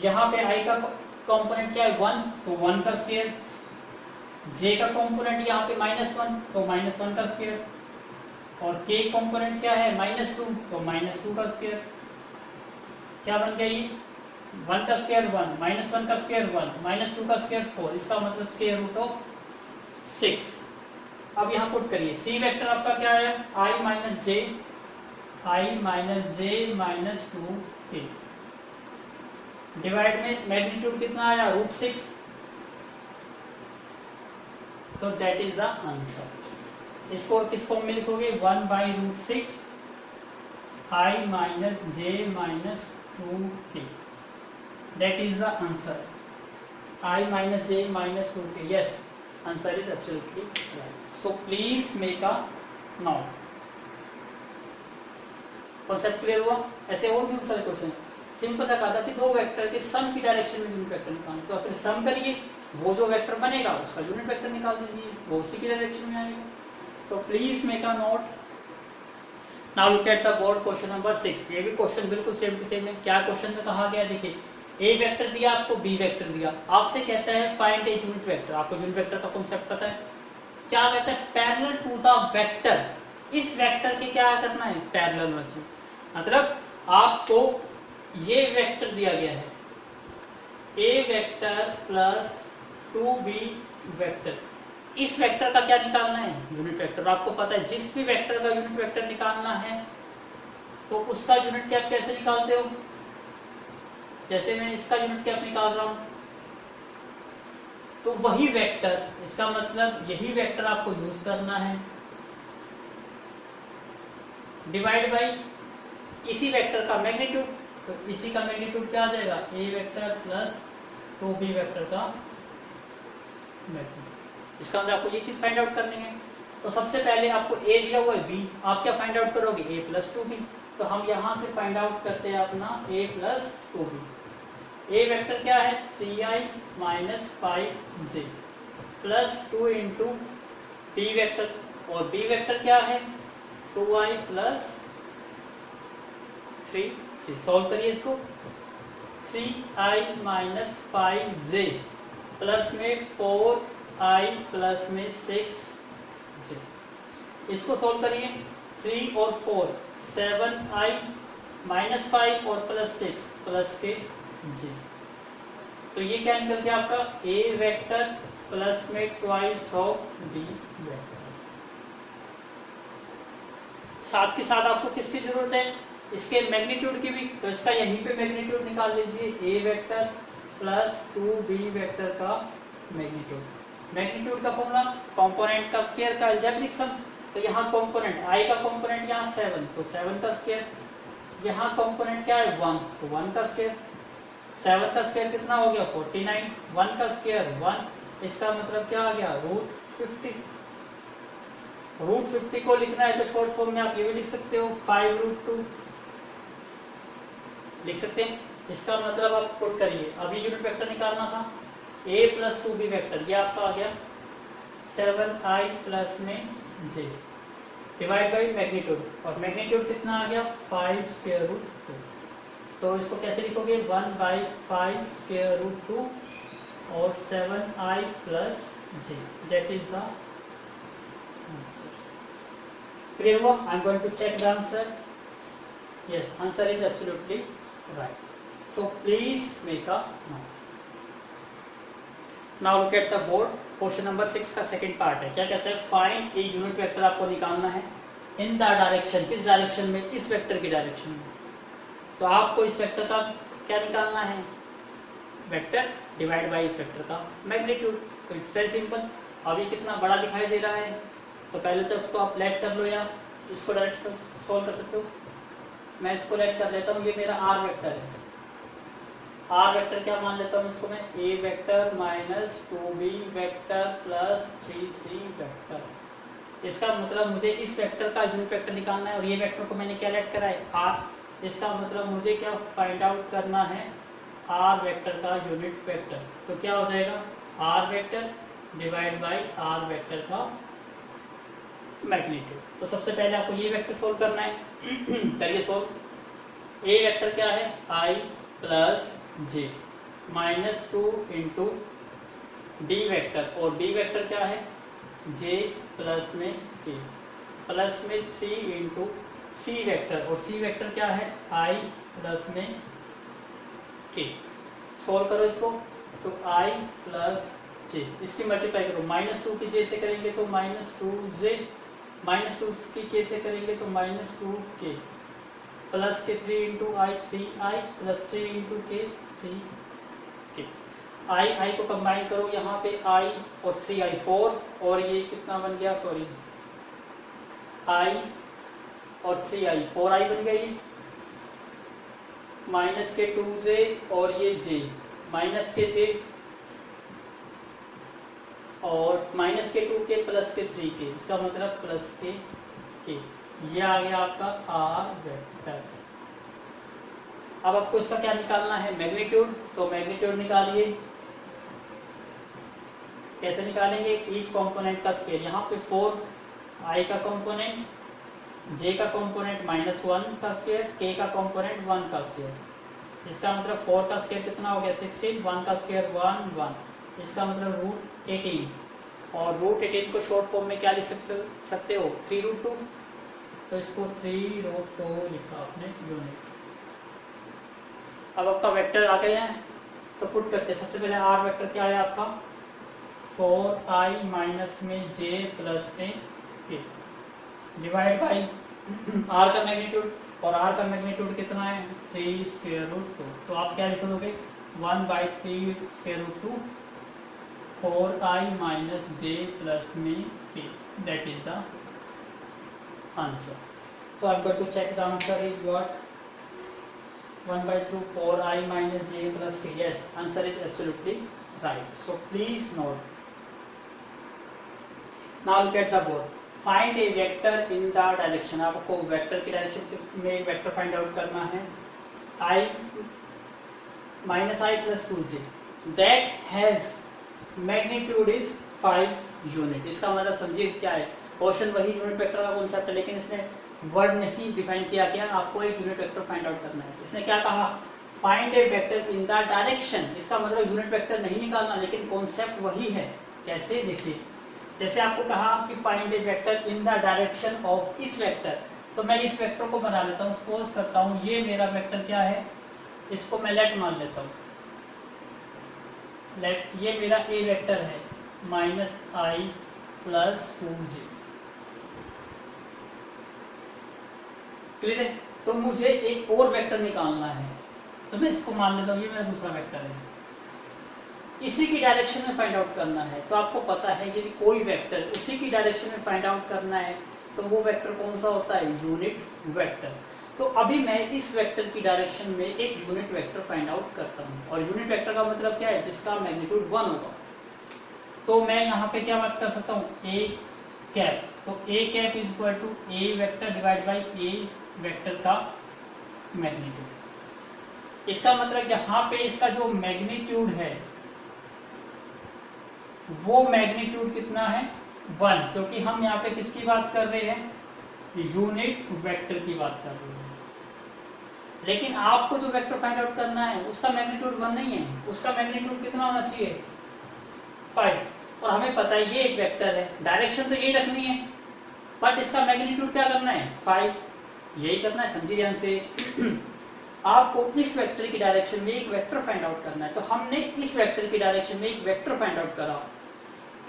यहाँ पे i का कंपोनेंट क्या है 1 तो 1 का स्क्वायर, j का कंपोनेंट यहाँ पे -1 तो -1 का स्क्वायर और k कंपोनेंट क्या है -2 तो -2 का स्क्वायर। क्या बन गया ये 1 का स्क्वायर 1 -1 का स्क्वायर 1 -2 का स्क्वायर 4, इसका मतलब स्क्वायर रूट ऑफ 6। अब यहाँ पुट करिए c वेक्टर आपका क्या है i minus j minus 2k divide में मैग्नीट्यूड कितना आया √6, तो दैट इज द आंसर। इसको किस फॉर्म में लिखोगे 1 by √6 i minus j minus 2k, that is the answer. i minus j minus 2k, yes answer is absolutely right. So please make a note. Concept clear हुआ? ऐसे और भी सारे question simple सा कहा था कि दो वेक्टर के सम की डायरेक्शन में यूनिट वेक्टर निकालना, तो फिर सम करिए, वो जो वेक्टर बनेगा उसका यूनिट वेक्टर निकाल दीजिए, वो उसी की डायरेक्शन में आएगा। तो please make a note. Now look at the board question number 6। ये भी क्वेश्चन बिल्कुल सेम टू सेम है। क्या क्वेश्चन में कहा गया देखिए, ए वेक्टर दिया आपको, बी वेक्टर दिया, आपसे कहता है फाइंड ए यूनिट वेक्टर। आपको यूनिट वेक्टर का कॉन्सेप्ट पता है, क्या कहता है पैरेलल टू द वेक्टर। इस वेक्टर के क्या करना है पैरेलल बच्चों, मतलब आपको ये वेक्टर दिया गया है A vector plus 2b vector, इस वेक्टर का क्या निकालना है यूनिट वेक्टर। आपको पता है जिस भी वेक्टर का यूनिट वेक्टर निकालना है तो उसका यूनिट कैप कैसे निकालते हो, जैसे मैं इसका यूनिट कैप निकाल रहा हूं तो वही वेक्टर, इसका मतलब यही वेक्टर आपको यूज करना है डिवाइड बाई इसी वेक्टर का मैग्नीट्यूड, तो इसी का मैग्नीट्यूड क्या आ जाएगा ए वेक्टर प्लस 2b वेक्टर का मैग्नीट्यूड। इसका मतलब आपको ये चीज फाइंड आउट करनी है। तो सबसे पहले आपको ए दिया हुआ है b, आप क्या फाइंड आउट करोगे a प्लस 2b। तो हम यहां से फाइंड आउट करते हैं अपना a plus 2b। A vector क्या है 3i minus 5j plus 2 into b vector, और b वेक्टर क्या है 2i प्लस 3j। सॉल्व करिए इसको, 3i माइनस 5j प्लस में 4i प्लस में 6j। इसको सोल्व करिए, 3 और 4 7i माइनस 5 और प्लस 6 प्लस के j। तो ये क्या निकल गया आपका a वेक्टर प्लस में ट्वाइस ऑफ b वेक्टर। साथ के साथ आपको किसकी जरूरत है, इसके मैग्नीट्यूड की भी, तो इसका यहीं पे मैग्नीट्यूड निकाल लीजिए, a vector plus 2b vector का मैग्नीट्यूड। मैग्नीट्यूड का फॉर्मूला कंपोनेंट का स्क्वायर का अलजेब्रिक सम। तो यहाँ कंपोनेंट i का कंपोनेंट यहाँ 7, तो 7 का स्क्वायर, यहाँ कंपोनेंट क्या है 1, तो 1 का स्क्वायर। 7 का स्क्वायर कितना हो गया 49, 1 का स्क्वायर 1, इसका मतलब क्या आ गया √50। √50 को लिखना है तो शॉर्ट फॉर्म में आप ये भी लिख सकते हो 5√2 लिख सकते हैं। इसका मतलब आप पुट करिए, अभी यूनिट वेक्टर निकालना था a प्लस 2b वेक्टर, ये आपका आ गया 7i प्लस में j डिवाइड बाई मैग्नीट्यूड, और मैग्नीट्यूड कितना आ गया 5√2। तो इसको कैसे लिखोगे 1/5√2 और 7i plus j, that is the answer. Clear हुआ? I am going to check the answer. Yes, answer is absolutely right. So please make a note. Now look at the board. Question number 6 का second part है। क्या कहता है, find a unit vector आपको निकालना है in the direction, किस direction में, इस वेक्टर की डायरेक्शन में। तो आपको इस वेक्टर का क्या निकालना है, वेक्टर डिवाइड बाय इस वेक्टर का मैग्नीट्यूड। तो इट्स वेरी सिंपल। अभी कितना बड़ा दिखाई दे रहा है, तो पहले तो इसको आप लेट कर लो या इसको डायरेक्ट सोल्व कर सकते हो। मैं इसको लेट कर लेता हूँ, ये मेरा आर वेक्टर है। आर वेक्टर क्या मान लेता हूँ इसको मैं, A vector minus 2b vector plus 3c vector. इसका मतलब मुझे इस वेक्टर का यूनिट वेक्टर निकालना है, और ये वेक्टर को मैंने क्या लेट करा है आर। इसका मतलब मुझे क्या फाइंड आउट करना है, आर वेक्टर का यूनिट वेक्टर। तो क्या हो जाएगा R vector divide by R vector का मैग्नीट्यूड। तो सबसे पहले आपको ये वेक्टर सोल्व करना है। करिए सोल्व। ए वेक्टर क्या है i plus j minus 2 into D vector, और डी वेक्टर क्या है j प्लस में k प्लस में 3 इंटू सी वेक्टर, और सी वेक्टर क्या है i प्लस में k। सोल्व करो इसको, तो i प्लस j, इसकी मल्टीप्लाई करो, माइनस 2 की j से करेंगे तो माइनस 2j, माइनस 2 की k से करेंगे तो माइनस 2k, प्लस के 3 into I 3i plus 3 into k 3k। i को कंबाइन करो, यहाँ पे i और 3i 4, और ये कितना बन गया, सॉरी i और 3i 4i बन गई, माइनस के 2j और ये j, माइनस के j और माइनस के 2k प्लस के 3k, इसका मतलब प्लस के k। ये आ गया आपका आर वेक्टर। अब आपको इसका क्या निकालना है मैग्नीट्यूड। तो मैग्नीट्यूड निकालिए, कैसे निकालेंगे, ईच कंपोनेंट का स्क्वायर। यहाँ पे 4i का कंपोनेंट, j का कंपोनेंट -1 का स्क्वायर, k का कंपोनेंट 1 का स्क्वायर। इसका मतलब 4 का स्क्वायर कितना हो गया 16, 1 का स्क्वायर 1 1, इसका मतलब √18। और √18 को शॉर्ट फॉर्म में क्या लिख सकते हो 3√2, तो इसको 3√2 लिखा आपने यूनिट। अब आपका वेक्टर आ गया है, तो पुट करते हैं। सबसे पहले आर वेक्टर क्या है आपका 4i माइनस में j प्लस में k डिवाइड बाई आर का मैग्नीट्यूड, और आर का मैग्नीट्यूड कितना है 3√2। तो आप क्या लिख लोगे 1/3√2 4i माइनस j प्लस में k, that is the answer. So I'm going to check the answer is what 1/3 4i minus j plus k. Yes, answer is absolutely right. So please note. Now look at the board. Find a vector in the direction. आपको vector की direction में एक vector find out करना है i minus i plus 2j that has magnitude is 5 unit. इसका मतलब समझिए क्या है, क्वेश्चन वही यूनिट वेक्टर का कॉन्सेप्ट है, लेकिन इसने वर्ड नहीं डिफाइन किया। क्या आपको एक यूनिट वेक्टर फाइंड आउट करना है। इसने क्या कहा find A vector in the direction, इसका मतलब यूनिट वेक्टर नहीं निकालना, लेकिन कॉन्सेप्ट वही है। कैसे देखिए, जैसे आपको कहा कि find A vector in the direction of इस वेक्टर, तो मैं इस वेक्टर को बना लेता हूँ, सपोज करता हूँ ये मेरा वेक्टर क्या है, इसको मैं लेट मान लेता हूँ, लेट ये मेरा ए वेक्टर है -i + 2j। क्लियर है? तो मुझे एक और वेक्टर निकालना है, तो मैं इसको मान लेता हूँ ये मेरा दूसरा वेक्टर है, इसी की डायरेक्शन में फाइंड आउट करना है। तो आपको पता है यदि कोई वेक्टर उसी की डायरेक्शन में फाइंड आउट करना है तो वो वेक्टर कौन सा होता है, यूनिट वेक्टर। तो अभी मैं इस वेक्टर की डायरेक्शन में एक यूनिट वेक्टर फाइंड आउट करता हूँ, और यूनिट वेक्टर का मतलब क्या है, जिसका मैग्नीट्यूड 1 होगा। तो मैं यहाँ पे क्या बात कर सकता हूँ, ए कैप, तो A cap is equal to A vector divide by A vector का मैग्नीट्यूड। इसका मतलब यहाँ पे इसका जो मैग्नीट्यूड है वो मैग्नीट्यूड कितना है, 1, क्योंकि हम यहाँ पे किसकी बात कर रहे हैं, यूनिट वेक्टर की बात कर रहे हैं। लेकिन आपको जो वेक्टर फाइंड आउट करना है उसका मैग्नीट्यूड 1 नहीं है, उसका मैग्नीट्यूड कितना होना चाहिए, 5। और हमें पता है ये एक वेक्टर है, डायरेक्शन तो यही रखनी है, बट इसका मैग्नीट्यूड क्या करना है, 5, यही करना है। समझिए ध्यान से आपको इस वेक्टर की डायरेक्शन में एक वेक्टर फाइंड आउट करना है, तो हमने इस वेक्टर की डायरेक्शन में एक वेक्टर फाइंड आउट करा,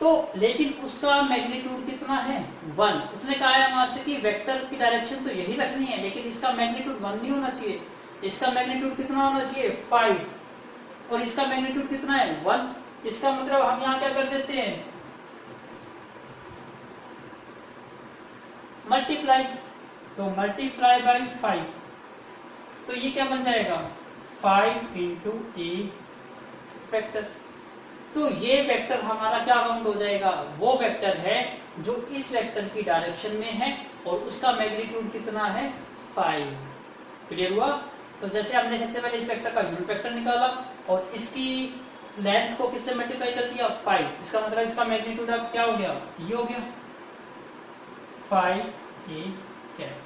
तो लेकिन उसका मैग्नीट्यूड कितना है, 1। उसने कहा है हमारे से कि वेक्टर की डायरेक्शन तो यही रखनी है, लेकिन इसका मैग्नीट्यूड 1 नहीं होना चाहिए, इसका मैग्नीट्यूड कितना होना चाहिए, 5, और इसका मैग्नीट्यूड कितना है, 1। इसका मतलब हम यहाँ क्या कर देते हैं, मल्टीप्लाई, तो मल्टीप्लाई बाई 5, तो ये क्या बन जाएगा, 5 इंटू ए वेक्टर। तो ये वेक्टर हमारा क्या काउंट हो जाएगा, वो वेक्टर है जो इस वेक्टर की डायरेक्शन में है और उसका मैग्नीट्यूड कितना है, 5। क्लियर हुआ? तो जैसे हमने सबसे पहले इस वेक्टर का यूनिट वेक्टर निकाला और इसकी लेंथ को किससे मल्टीप्लाई कर दिया, 5। इसका मतलब इसका मैग्नीट्यूड अब क्या हो गया, ये हो गया 5a कैप।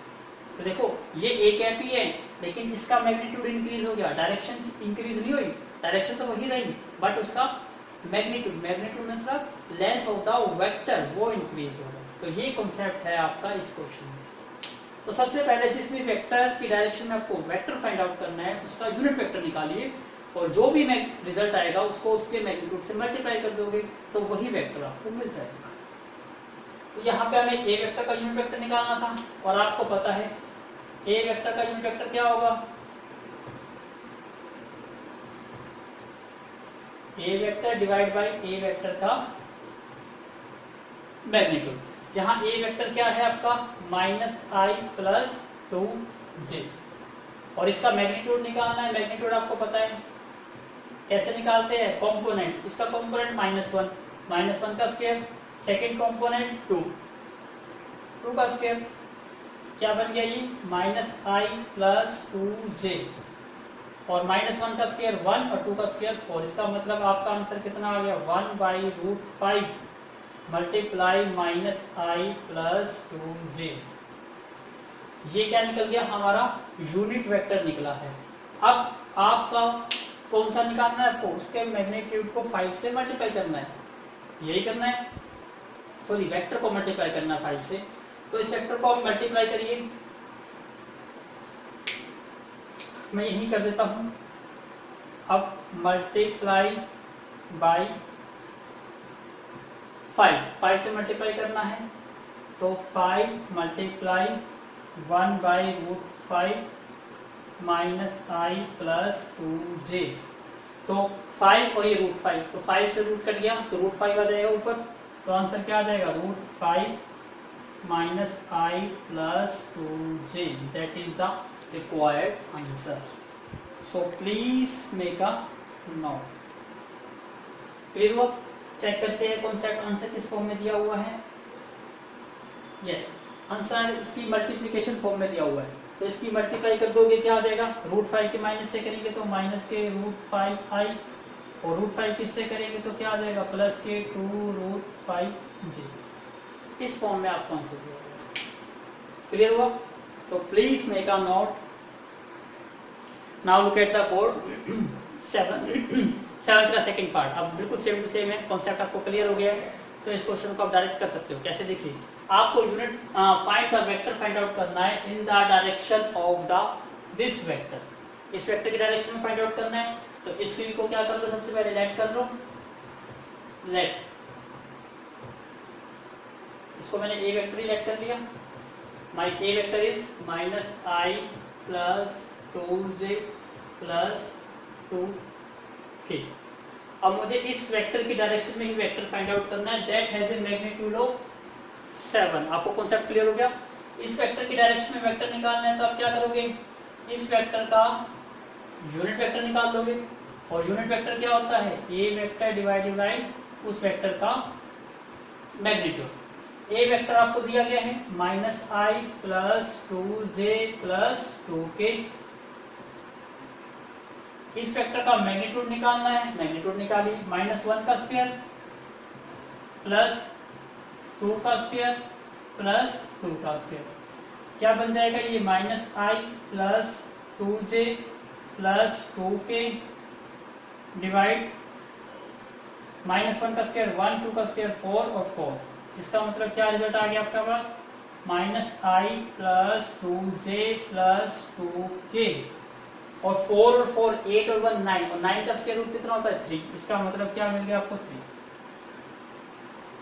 तो देखो ये a कैप ही है, लेकिन इसका मैग्नीट्यूड इंक्रीज हो गया, डायरेक्शन इंक्रीज नहीं हुई, डायरेक्शन तो वही रही, बट उसका मैग्नीट्यूड मतलब लेंथ ऑफ द वेक्टर वो इंक्रीज हो गया। तो ये कॉन्सेप्ट है आपका इस क्वेश्चन में। तो सबसे पहले जिस भी वेक्टर की डायरेक्शन में आपको वेक्टर फाइंड आउट करना है उसका यूनिट वेक्टर निकालिए, और जो भी रिजल्ट आएगा उसको उसके मैग्नीट्यूड से मल्टीप्लाई कर दोगे तो वही वेक्टर आपको मिल जाएगा। तो यहाँ पे हमें ए वेक्टर का यूनिट वेक्टर निकालना था, और आपको पता है ए वेक्टर का यूनिट वेक्टर क्या होगा, A vector divide by A vector का मैग्नीट्यूड। यहाँ ए वेक्टर क्या है आपका, -i + 2j, और इसका मैग्नीट्यूड निकालना है। मैग्नीट्यूड आपको पता है कैसे निकालते हैं, कॉम्पोनेंट, इसका कॉम्पोनेंट -1 का स्क्वायर, सेकेंड कॉम्पोनेंट 2 का स्क्वायर, क्या बन गया ये -i + 2j, और -1 का स्क्वायर 1 और 2 का स्क्वायर 4। इसका मतलब आपका आंसर कितना आ गया, 1/√5 मल्टीप्लाई -i + 2j। ये क्या निकल गया, हमारा यूनिट वेक्टर निकला है। अब आपका कौन सा निकालना है, आपको उसके मैग्नीट्यूड को 5 से मल्टीप्लाई करना है, यही करना है, सॉरी वेक्टर को मल्टीप्लाई करना है 5 से। तो इस वेक्टर को आप मल्टीप्लाई करिए, मैं यही कर देता हूं। अब मल्टीप्लाई बाई 5 से मल्टीप्लाई करना है, तो 5 मल्टीप्लाई 1/√5 -i + 2j, तो 5 और ये √5, तो 5 से रूट कट गया तो √5 आ जाएगा ऊपर, तो आंसर क्या आ जाएगा, √5 -i + 2j, that is the required answer. So please make a note. Clear हुआ? चेक करते हैं कॉन्सेप्ट, आंसर किस फॉर्म में दिया हुआ है। यस, आंसर इसकी मल्टीप्लिकेशन फॉर्म में दिया हुआ है, तो इसकी मल्टीप्लाई कर दोगे क्या आ जाएगा, √5 के माइनस से करेंगे तो माइनस के √5i, और √5 किससे करेंगे तो क्या आ जाएगा, प्लस के 2√5j। इस फॉर्म में आपको आंसर दिया हुआ। क्लियर हुआ? तो please make a note. Now look at the code 7th का सेकंड पार्ट। अब बिल्कुल सेम टू सेम है, कॉन्सेप्ट आपको क्लियर हो गया है। तो इस क्वेश्चन को आप डायरेक्ट कर सकते हो। कैसे? देखिए, आपको यूनिट फाइंड कर वेक्टर फाइंड आउट करना है in the direction of the this vector. इस वेक्टर की डायरेक्शन में फाइंड आउट करना है। तो इस फील्ड को क्या कर लो, सबसे पहले लेट कर लो। लेट, इसको मैंने ए वेक्टर ही लेट कर लिया। My A vector is -i plus 2j plus 2k। अब मुझे इस वेक्टर की डायरेक्शन में ही वेक्टर फाइंड आउट करना है that has a magnitude of 7। आपको कॉन्सेप्ट क्लियर हो गया? इस वेक्टर की डायरेक्शन में वेक्टर निकालना है तो आप क्या करोगे, इस वेक्टर का यूनिट वेक्टर निकाल लोगे। और यूनिट वेक्टर क्या होता है, ए वेक्टर डिवाइडेड बाय उस वेक्टर का मैग्नीट्यूड। ए वेक्टर आपको दिया गया है -i plus 2j plus 2k। इस वेक्टर का मैग्नीट्यूड निकालना है, मैग्नीट्यूड निकालिए। -1 का स्क्वायर प्लस 2 का स्क्वायर प्लस 2 का स्क्वायर क्या बन जाएगा, ये -i plus 2j plus 2k divide -1 का स्क्वायर 1, 2 का स्क्वायर 4 और 4। इसका मतलब क्या रिजल्ट आ गया आपके पास, -i plus 2j plus 2k। और 4 और 4 8 और 1 9, और 9 का स्क्वायर रूट कितना होता है 3। इसका मतलब क्या मिल गया आपको 3।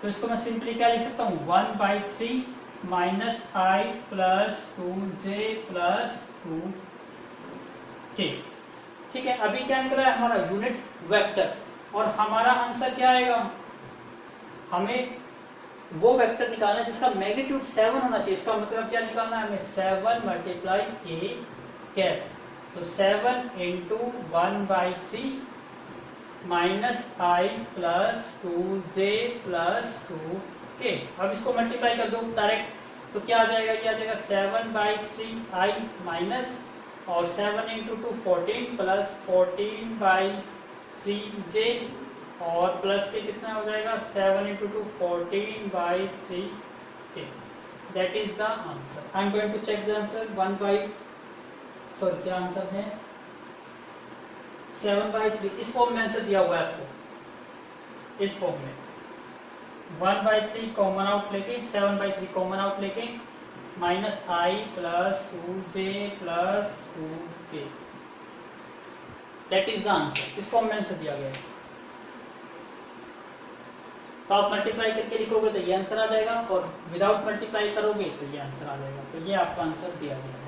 तो इसको मैं सिंपली क्या लिख सकता हूँ, 1/3 -i plus 2j plus 2k। ठीक है, अभी क्या निकला है हमारा यूनिट वेक्टर। और हमारा आंसर क्या आएगा, हमें वो वेक्टर निकालना है जिसका मैग्नीट्यूड 7 होना चाहिए। इसका मतलब क्या निकालना है हमें, 7 मल्टीप्लाई a कैप। तो 7 into 1/3 -i plus 2j plus 2k। अब इसको मल्टीप्लाई कर दो डायरेक्ट, तो क्या आ जाएगा, ये आ जाएगा 7/3i माइनस और 7 इंटू 2 14 प्लस 14/3j और प्लस के कितना हो जाएगा 7 into 2 14/3k। That is the answer. I am going to check the answer. क्या आंसर है, 7/3। इस फॉर्म में आंसर दिया हुआ है आपको, इस फॉर्म में 1/3 कॉमन आउट लेके, 7/3 कॉमन आउट लेके -i plus 2j plus 2k। That is the answer. इस फॉर्म में आंसर दिया गया है। तो आप मल्टीप्लाई करके लिखोगे तो ये आंसर आ जाएगा, और विदाउट मल्टीप्लाई करोगे तो ये आंसर आ जाएगा। तो ये आपका आंसर दिया गया है।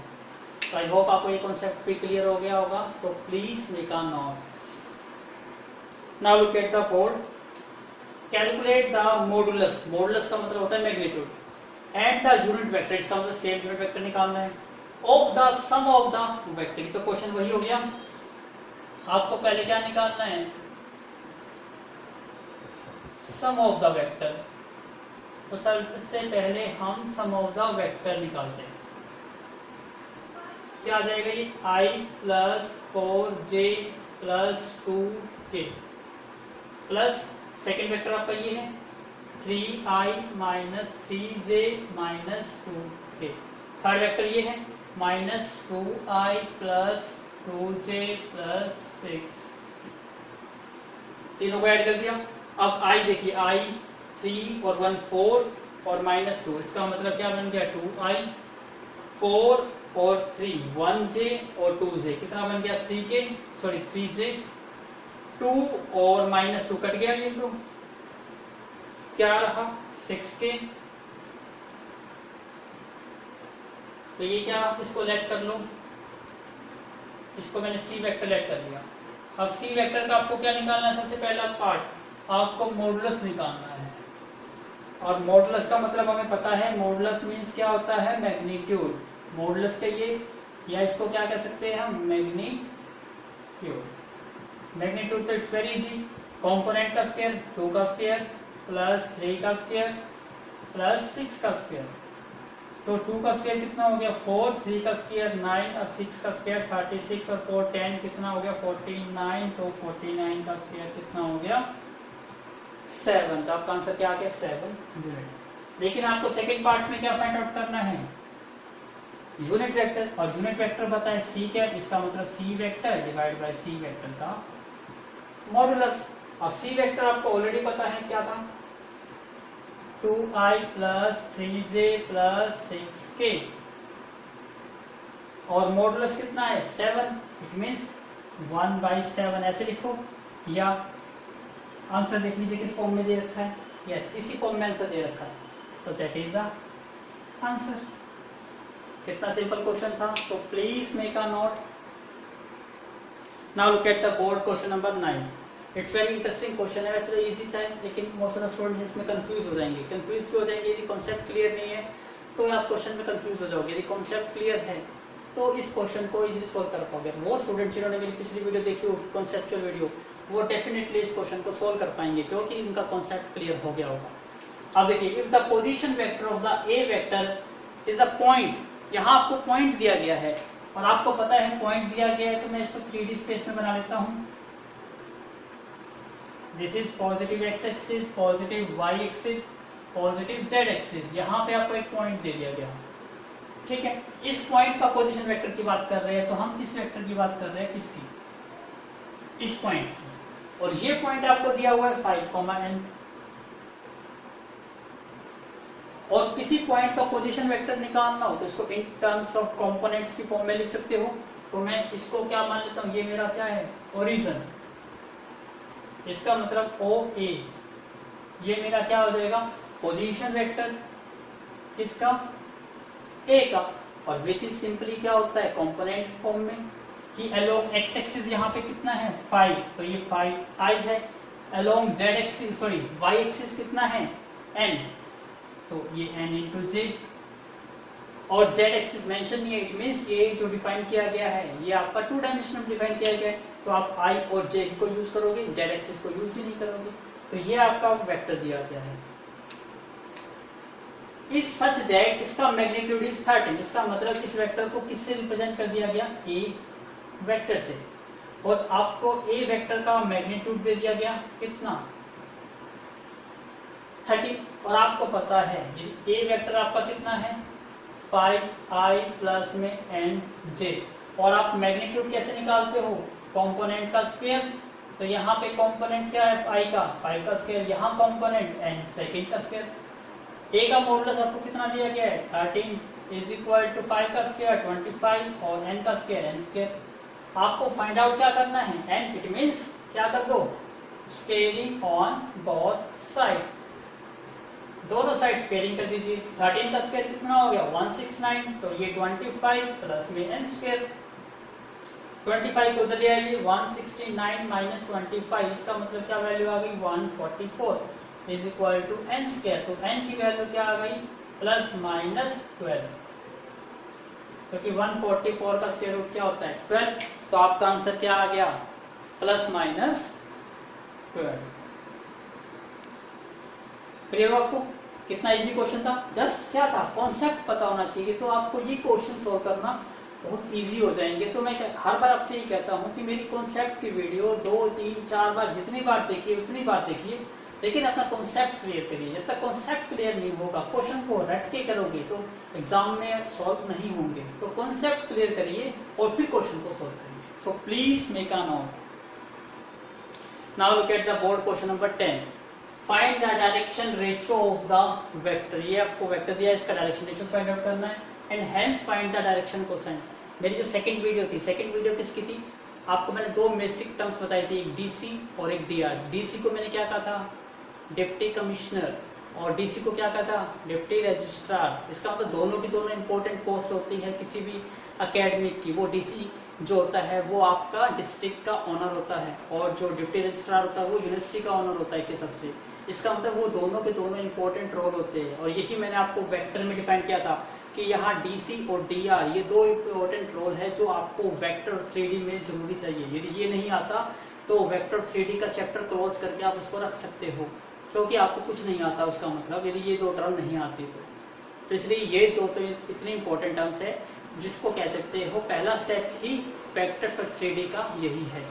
तो आई होप आपको ये कॉन्सेप्ट भी क्लियर हो गया होगा। तो please make a note. Now look at the code. Calculate the modulus. Modulus का मतलब होता है magnitude, and the unit vector. इसका मतलब सेम यूनिट वेक्टर निकालना है of the sum of the vector. तो क्वेश्चन वही हो गया। आपको पहले क्या निकालना है, सम ऑफ द वेक्टर। तो सबसे पहले हम सम ऑफ द वेक्टर निकालते हैं। क्या आ जाएगा, ये i plus 4j plus 2k plus second vector आपका ये है 3i minus 3j minus 2k। Third vector ये है -2i प्लस 2j प्लस 6। तीनों को ऐड कर दिया। अब i देखिए, i 3 और 1 4 और -2। इसका मतलब क्या बन गया 2i, 4 और 3 1j और 2j कितना बन गया 3j। 2 और -2 कट गया, ये तो क्या रहा 6k। तो ये क्या, इसको लेट कर लो। इसको मैंने सी वेक्टर लेट कर लिया। अब सी वेक्टर का आपको क्या निकालना है, सबसे पहला पार्ट आपको मॉडुलस निकालना है। और मॉडुलस का मतलब हमें पता है, मॉडुलस मीन्स क्या होता है, मैग्नीट्यूड। मॉडुलस का ये, या इसको क्या कह सकते हैं हम, मैग्नीट्यूड। मैग्नीट्यूड तो इट्स वेरी इजी, कंपोनेंट का स्क्वायर 2 का स्क्वायर प्लस 3 का स्क्वायर प्लस 6 का स्क्वायर। तो 2 का स्क्वायर कितना हो गया 4, 3 का स्क्वायर 9 और 6 का स्क्वायर 36 और 4 10 कितना हो गया 49। तो 49 का स्क्वायर कितना हो गया 7। तो आपका आंसर क्या आ गया 7 यूनिट। लेकिन आपको सेकंड पार्ट में क्या फाइंड आउट करना है, यूनिट वेक्टर, और यूनिट वेक्टर बताए सी कैप, इसका मतलब C vector divide by C vector का मॉडुलस। और सी वेक्टर आपको ऑलरेडी पता है क्या था, 2i plus 3j plus 6k, और मॉडुलस कितना है 7, इट मीन्स 1/7 ऐसे लिखो, या आंसर देख लीजिए किस फॉर्म में दे रखा है, यस इसी फॉर्म में आंसर दे रखा है, तो दैट इज द आंसर। कितना सिंपल क्वेश्चन था, तो please make a note. Now look at the board question number 9। It's very interesting question है, वैसे तो इजी सा है, लेकिन मोस्ट ऑफ द स्टूडेंट्स इसमें कंफ्यूज हो जाएंगे। कंफ्यूज क्यों हो जाएंगे, यदि कॉन्सेप्ट क्लियर नहीं है तो आप क्वेश्चन में कंफ्यूज हो जाओगे, यदि कॉन्सेप्ट क्लियर है तो इस क्वेश्चन को इजीली सोल्व कर पाओगे। वो स्टूडेंट जिन्होंने मेरी पिछली वीडियो देखी होगी कॉन्सेप्चुअल वीडियो, वो डेफिनेटली इस क्वेश्चन को सोल्व कर पाएंगे, क्योंकि इनका कॉन्सेप्ट क्लियर हो गया होगा। अब देखिए, if the position vector of the A vector is the point, यहाँ आपको पॉइंट दिया गया है और आपको पता है पॉइंट दिया गया है, तो मैं इसको 3D स्पेस में बना लेता हूं। This is positive X axis, positive Y axis, positive Z axis, यहाँ पे आपको एक पॉइंट दे दिया गया, ठीक है। इस पॉइंट का पोजीशन वेक्टर की बात कर रहे हैं, तो हम इस वेक्टर की बात कर रहे हैं किसकी, इस पॉइंट की, और ये पॉइंट आपको दिया हुआ है 5, n, और किसी पॉइंट का पोजीशन वेक्टर निकालना हो तो इसको इन टर्म्स ऑफ कंपोनेंट्स की फॉर्म में लिख सकते हो। तो मैं इसको क्या मान लेता हूं, ये मेरा क्या है ओरिजिन, इसका मतलब ओ ए, ये मेरा क्या हो जाएगा पोजीशन वेक्टर किसका, ए का, और विच इज सिंपली क्या होता है कंपोनेंट फॉर्म में, कि अलोंग एक्स एक्सिस यहाँ पे कितना है 5, तो ये 5i है, along Z axis sorry Y axis कितना है n, तो ये n इंटू जे, और z एक्सिस मेंशन नहीं है, इट मींस ये जो डिफाइन किया गया है ये आपका 2 डायमेंशनल डिफाइन किया गया है, तो आप i और j को यूज करोगे, z एक्सिस को यूज ही नहीं करोगे। तो ये आपका वेक्टर दिया गया है, इस सच दैट इसका मैग्नीट्यूड इज 13, इसका मतलब इस वेक्टर को किससे रिप्रेजेंट कर दिया गया, a वेक्टर से, और आपको a वेक्टर का मैग्नीट्यूड दे दिया गया कितना 30, और आपको पता है ये a वेक्टर आपका कितना है 5i प्लस में nj, और आप मैग्नीट्यूड कैसे निकालते हो कंपोनेंट का स्क्वायर, तो यहाँ पे कंपोनेंट क्या है 5 का स्क्वायर, यहाँ कंपोनेंट n सेकंड का स्क्वायर, a का मॉडुलस आपको कितना दिया गया है 13 इज इक्वल टू 5 का स्क्वायर 25 और n का स्क्वायर n स्क्वायर। आपको फाइंड आउट क्या करना है n, इट मींस क्या कर दो स्क्वेयरिंग ऑन बोथ साइड, दोनों साइड स्क्वेयरिंग कर दीजिए। 13 का स्क्वायर कितना हो गया 169, तो ये 25 प्लस में n स्क्वायर, 25 को उधर ले आइए 169 माइनस 25, इसका मतलब क्या वैल्यू आ गई 144 is equal to n square, तो n की वैल्यू क्या आ गई प्लस माइनस 12, क्योंकि 144 का स्क्वायर रूट क्या होता है 12, तो आपका आंसर क्या आ गया प्लस माइनस 12। क्लियर हो आपको, कितना इजी क्वेश्चन था, जस्ट क्या था कॉन्सेप्ट पता होना चाहिए, तो आपको ये क्वेश्चन सोल्व करना बहुत इजी हो जाएंगे। तो मैं हर बार आपसे यही कहता हूँ कि मेरी कॉन्सेप्ट की वीडियो 2, 3, 4 बार जितनी बार देखिए उतनी बार देखिए, लेकिन अपना कॉन्सेप्ट क्लियर करिए। जब तक कॉन्सेप्ट क्लियर नहीं होगा, क्वेश्चन को रट के करोगे तो एग्जाम में सॉल्व नहीं होंगे। तो कॉन्सेप्ट क्लियर करिए और फिर क्वेश्चन को सोल्व करिए। सो please make a note. Now look at the board question number 10। Find the direction ratio of the vector. ये आपको वेक्टर दिया है, इसका डायरेक्शन रेशियो फाइंड आउट करना है, and hence find the direction cosine. मेरी जो सेकंड वीडियो थी, सेकंड वीडियो किसकी थी, आपको मैंने दो बेसिक टर्म्स बताई थी, एक डीसी और एक डीआर। डीसी को मैंने क्या कहा था डिप्टी कमिश्नर, और डीसी को क्या कहा था डिप्टी रजिस्ट्रार। इसका मतलब दोनों की दोनों इंपॉर्टेंट पोस्ट होती है किसी भी एकेडमिक की। वो डीसी जो होता है वो आपका डिस्ट्रिक्ट का ऑनर होता है, और जो डिप्टी रजिस्ट्रार होता है वो यूनिवर्सिटी का ऑनर होता है के सबसे। इसका मतलब वो दोनों के दोनों इंपॉर्टेंट रोल होते हैं, और यही मैंने आपको वेक्टर में डिफाइन किया था कि यहाँ डीसी और डीआर ये दो इंपॉर्टेंट रोल है जो आपको वेक्टर 3D में जरूरी चाहिए। यदि ये नहीं आता तो वेक्टर 3D का चैप्टर क्लोज करके आप उसको रख सकते हो, क्योंकि आपको कुछ नहीं आता उसका मतलब, यदि ये दो टर्म नहीं आती तो इसलिए ये दो तो इतने इंपॉर्टेंट टर्म्स है जिसको कह सकते हो पहला स्टेप ही वेक्टर्स और 3D का यही है।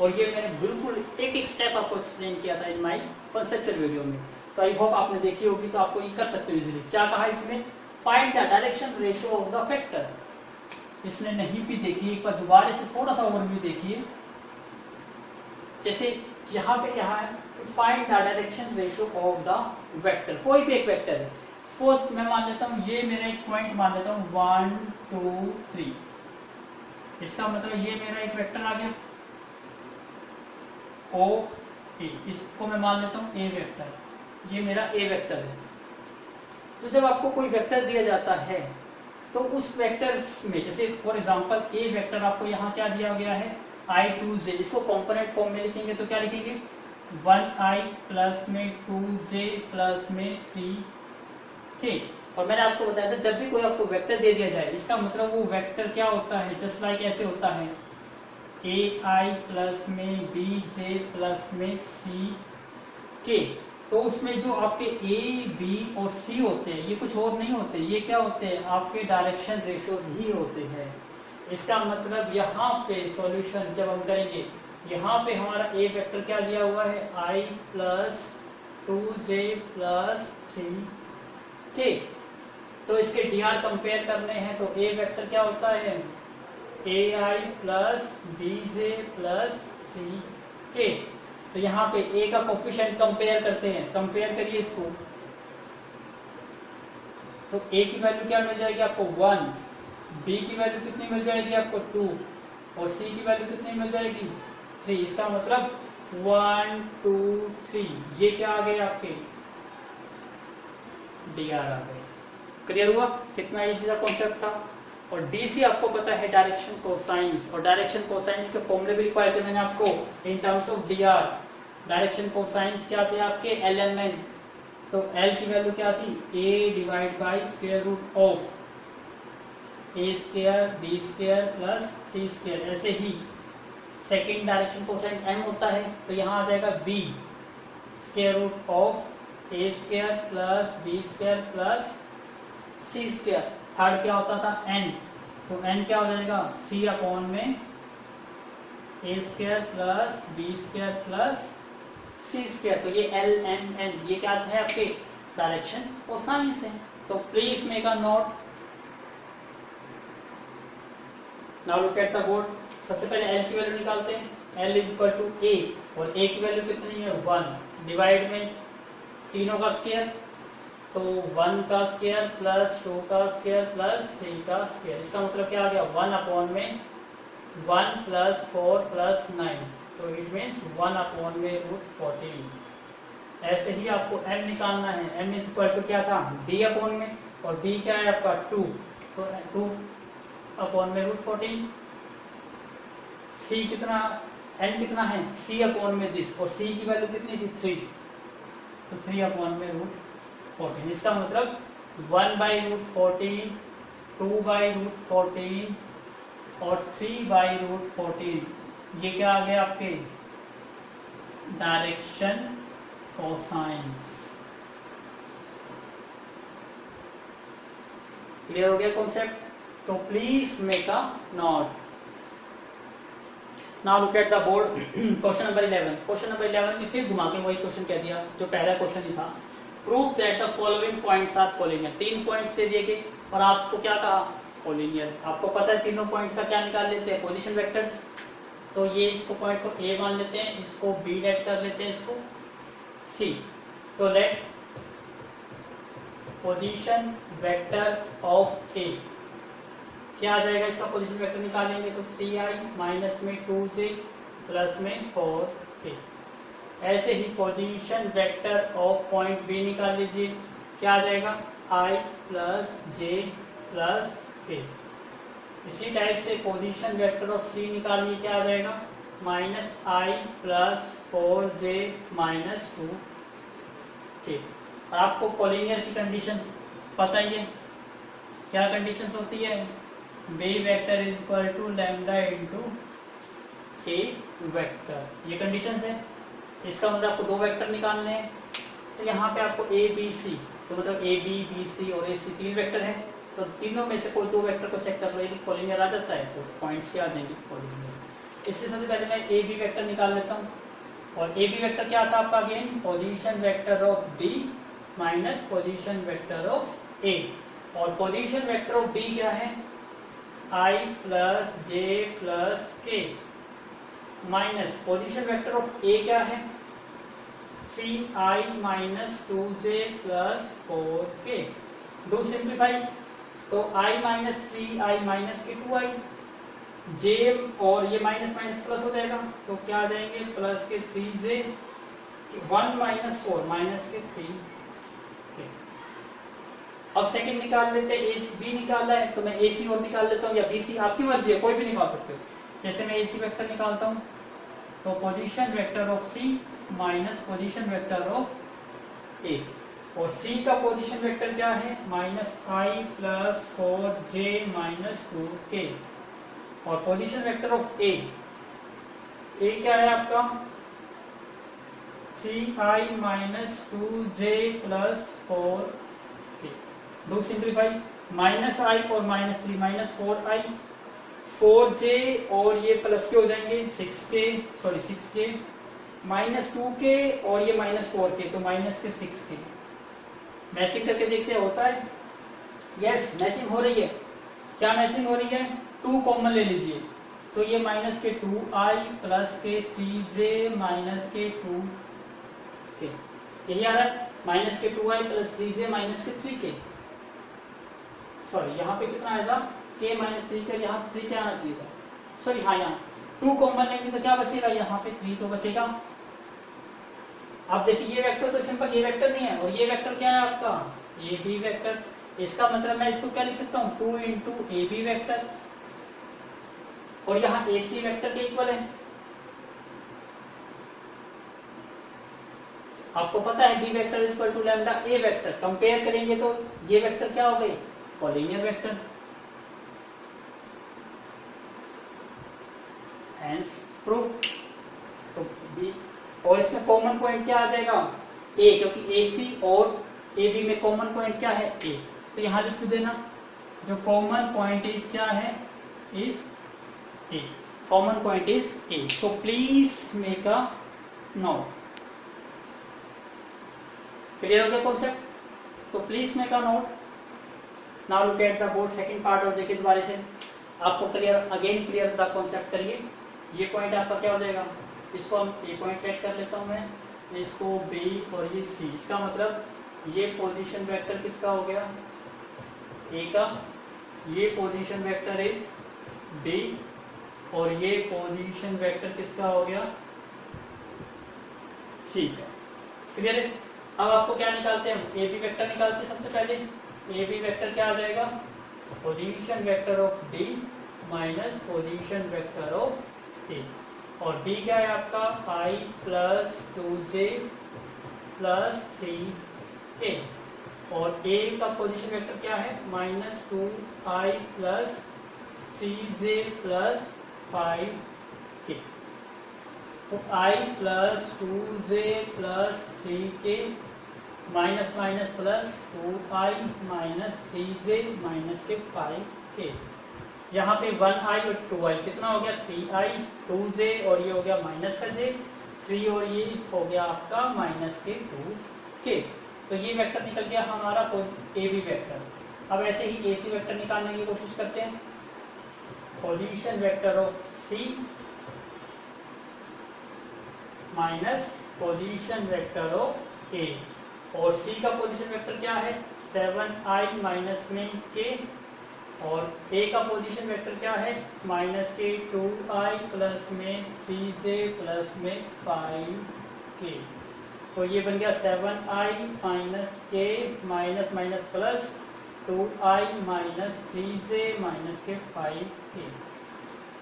और ये मैंने बिल्कुल एक एक स्टेप आपको एक्सप्लेन किया था इन माई कॉन्सेप्चुअल वीडियो में, तो आई होप आपने देखी होगी, तो आपको ये कर सकते हो इजीली। क्या कहा इसमें, find the direction ratio of the vector. जिसने नहीं भी देखी एक बार दोबारा से थोड़ा सा ओवरव्यू देखिए। जैसे यहाँ पे क्या है, find the direction ratio of the vector, कोई भी एक वेक्टर है। सपोज मैं मान लेता हूँ ये मेरा एक पॉइंट मान लेता हूँ 1 2 3, इसका मतलब ये मेरा एक वेक्टर आ गया ओ ए, इसको मैं मान लेता हूँ ए वेक्टर, ये मेरा ए वेक्टर है। तो जब आपको कोई वेक्टर दिया जाता है तो उस वेक्टर में, जैसे फॉर एग्जांपल ए वेक्टर आपको यहाँ क्या दिया गया है i2j, इसको कंपोनेंट फॉर्म में लिखेंगे तो क्या लिखेंगे 1i प्लस में 2j प्लस में 3k। और मैंने आपको बताया था जब भी कोई आपको वेक्टर दे दिया जाए इसका मतलब वो वेक्टर क्या होता है, जस्ट लाइक ऐसे होता है ai प्लस में bj प्लस में ck। तो उसमें जो आपके a b और c होते हैं ये कुछ और नहीं होते, ये क्या होते हैं आपके डायरेक्शन रेशियोज ही होते हैं। इसका मतलब यहाँ पे सॉल्यूशन जब हम करेंगे, यहाँ पे हमारा a वेक्टर क्या दिया हुआ है i plus 2j plus 3k। तो इसके dr कंपेयर करने हैं तो a वेक्टर क्या होता है ai plus bj plus ck। तो यहाँ पे a का कोफिशिएंट कंपेयर करते हैं, कंपेयर करिए इसको, तो a की वैल्यू क्या मिल जाएगी आपको 1, b की वैल्यू कितनी मिल जाएगी आपको 2 और c की वैल्यू कितनी मिल जाएगी 3। इसका मतलब 1 2 3 ये क्या आ गए आपके dr आ गए। क्लियर हुआ, कितना इजी सा कॉन्सेप्ट था। और DC आपको पता है डायरेक्शन कोसाइंस, और डायरेक्शन कोसाइंस के फॉर्मूले भी लिखवाए थे मैंने आपको in terms of dr। Direction cosines क्या थे आपके lmn, तो L की वैल्यू क्या थी a divide by square root of a square b square plus c square. ऐसे ही सेकेंड डायरेक्शन कोसाइन m होता है तो यहाँ आ जाएगा b square root of a square plus b square plus c square. Third क्या होता था n, तो n क्या हो जाएगा c अपॉन में a square plus b square plus c square. तो ये l m n ये क्या है आपके डायरेक्शन कोसाइंस है। तो please make a note. Now look at the board. सबसे पहले l की वैल्यू निकालते हैं, l is equal to a और a की वैल्यू कितनी है 1 डिवाइड में तीनों का स्क्वायर, तो 1 का स्क्वायर प्लस 2 का स्क्वायर प्लस 3 का स्क्वायर। इसका मतलब क्या आ गया 1 अपॉन में 1 प्लस 4 प्लस 9, तो इट मीन्स 1 अपॉन में रूट 14। ऐसे ही आपको m निकालना है, m इज इक्वल टू क्या था b अपॉन में, और b क्या है आपका 2, तो 2 अपॉन में रूट 14। c कितना n कितना है c अपॉन में दिस, और c की वैल्यू कितनी थी 3, तो 3 अपॉन में रूट 14। इसका मतलब 1 बाई रूट 14, 2 बाई रूट 14 और 3 बाई रूट 14। ये क्या आ गया आपके डायरेक्शन कोसाइंस। क्लियर हो गया कॉन्सेप्ट, तो please make a note. Now look at the board. Question number 11। Question number 11 में फिर घुमा के वही क्वेश्चन कह दिया जो पहला क्वेश्चन ही था। Prove that the following points are collinear. 3 points दे दिए गए और आपको क्या कहा कोलिनियर। आपको पता है तीनों पॉइंट का क्या निकाल लेते हैं पोजीशन वेक्टर्स। तो ये इसको पॉइंट को A मान लेते हैं, इसको B लेट कर लेते हैं, इसको C। तो let position vector of A क्या आ जाएगा, इसका पोजीशन वेक्टर निकालेंगे तो 3i माइनस में 2j प्लस में 4k। ऐसे ही position vector of point B निकाल लीजिए, क्या आ जाएगा i प्लस जे प्लस के। इसी टाइप से पोजीशन वेक्टर ऑफ सी निकालिए, क्या आ जाएगा माइनस आई प्लस 4j माइनस 2k। और आपको कोलिनियर की कंडीशन पता ही है, क्या कंडीशन होती है B vector is equal to lambda into A vector. ये कंडीशन है। इसका मतलब आपको 2 वेक्टर निकालने हैं, तो यहाँ पे आपको ए बी सी, तो मतलब ए बी बी सी और ए सी 3 वेक्टर है, तो तीनों में से कोई 2 वेक्टर को चेक कर लो, यदि कोलिनियर आ जाता है तो पॉइंट्स क्या आ जाएंगे कोलिनियर। इससे सबसे पहले मैं ए बी वेक्टर निकाल लेता हूँ, और ए बी वेक्टर क्या था आपका again position vector of B minus position vector of A. और पोजीशन वेक्टर ऑफ बी क्या है, i plus J plus K, minus position vector of A क्या है, 3i minus 2j plus 4k। Do simplify, तो i minus 3i minus के 2i, j और ये minus minus plus हो जाएगा, तो क्या आ जाएंगे प्लस के 3j, 1 माइनस 4 माइनस के 3k। अब सेकंड निकाल लेते हैं, ए बी निकालना है तो मैं ए सी और निकाल लेता हूँ, या बी सी, आपकी मर्जी है, कोई भी निकाल सकते हो। जैसे मैं ए सी वेक्टर निकालता हूँ, तो position vector of C minus position vector of A, और सी का पोजीशन वेक्टर क्या है, माइनस आई प्लस 4j माइनस 2k, और पोजीशन वेक्टर ऑफ ए क्या है आपका 3i minus 2j plus 4k। Do simplify, minus I और माइनस 3 माइनस 4i, 4j और ये प्लस के हो जाएंगे 6j, माइनस 2k और ये माइनस 4k, तो माइनस के 6k। मैचिंग करके देखते हैं होता है, यस मैचिंग हो रही है। क्या मैचिंग हो रही है, 2 कॉमन ले लीजिए, तो ये माइनस के 2i प्लस के 3j माइनस के 2k, यही आ रहा है, माइनस के 2i प्लस 3j माइनस के 3k। सॉरी यहाँ पे कितना आएगा, k माइनस 3k, यहाँ 3 क्या आना चाहिए था, सॉरी हाँ यहाँ 2 कॉमन लेंगे तो क्या बचेगा, यहाँ पे 3 तो बचेगा। अब देखिए ये वेक्टर तो सिंपल ये वेक्टर नहीं है, और ये वेक्टर क्या है आपका, ए बी वेक्टर। इसका मतलब मैं इसको क्या लिख सकता हूँ, 2 इंटू ए बी वेक्टर, और यहाँ ए सी वेक्टर के इक्वल है। आपको पता है B vector is equal to lambda A vector, compare करेंगे तो ये वेक्टर क्या हो गए, कॉलिनियर वेक्टर। Hence prove. तो बी, और इसमें कॉमन पॉइंट क्या आ जाएगा, ए, क्योंकि ए सी और ए बी में कॉमन पॉइंट क्या है, ए, तो यहां लिख देना जो कॉमन पॉइंट इज क्या है, is a, common point is a. So please make a note. Clear हो गया कॉन्सेप्ट, तो please make a note. Now look at the board second part, और देखिए दोबारा से आपको clear, again clear the concept करिए। ये पॉइंट आपका क्या हो जाएगा, इसको हम ए पॉइंट सेट कर लेता हूं मैं, इसको बी और ये सी। इसका मतलब ये पोजीशन वेक्टर किसका हो गया, ए का, ये पोजीशन वेक्टर इज बी, और ये पोजीशन वेक्टर किसका हो गया, सी का। क्लियर है। अब आपको क्या निकालते हैं, ए बी वेक्टर निकालते हैं सबसे पहले। ए बी वेक्टर क्या आ जाएगा, position vector of B minus position vector of A, और बी क्या है आपका i plus 2j plus 3k, और a का पोजीशन वेक्टर क्या है, minus 2i plus 3j plus 5k, तो i plus 2j plus 3k minus minus plus 2i minus 3j minus के 5k। यहाँ पे 1i और 2i कितना हो गया, 3i, 2j और ये हो गया माइनस का j, 3 और ये हो गया आपका माइनस के 2k। तो ये वेक्टर निकल गया हमारा ए बी वेक्टर। अब ऐसे ही ए सी वेक्टर निकालने की कोशिश करते हैं। Position vector of C minus position vector of A, और सी का पोजीशन वेक्टर क्या है, 7i माइनस में k, और ए का पोजीशन वेक्टर क्या है, माइनस के 2i प्लस में 3j प्लस में 5k। तो ये बन गया 7i minus k minus minus plus 2i minus 3j minus के 5k।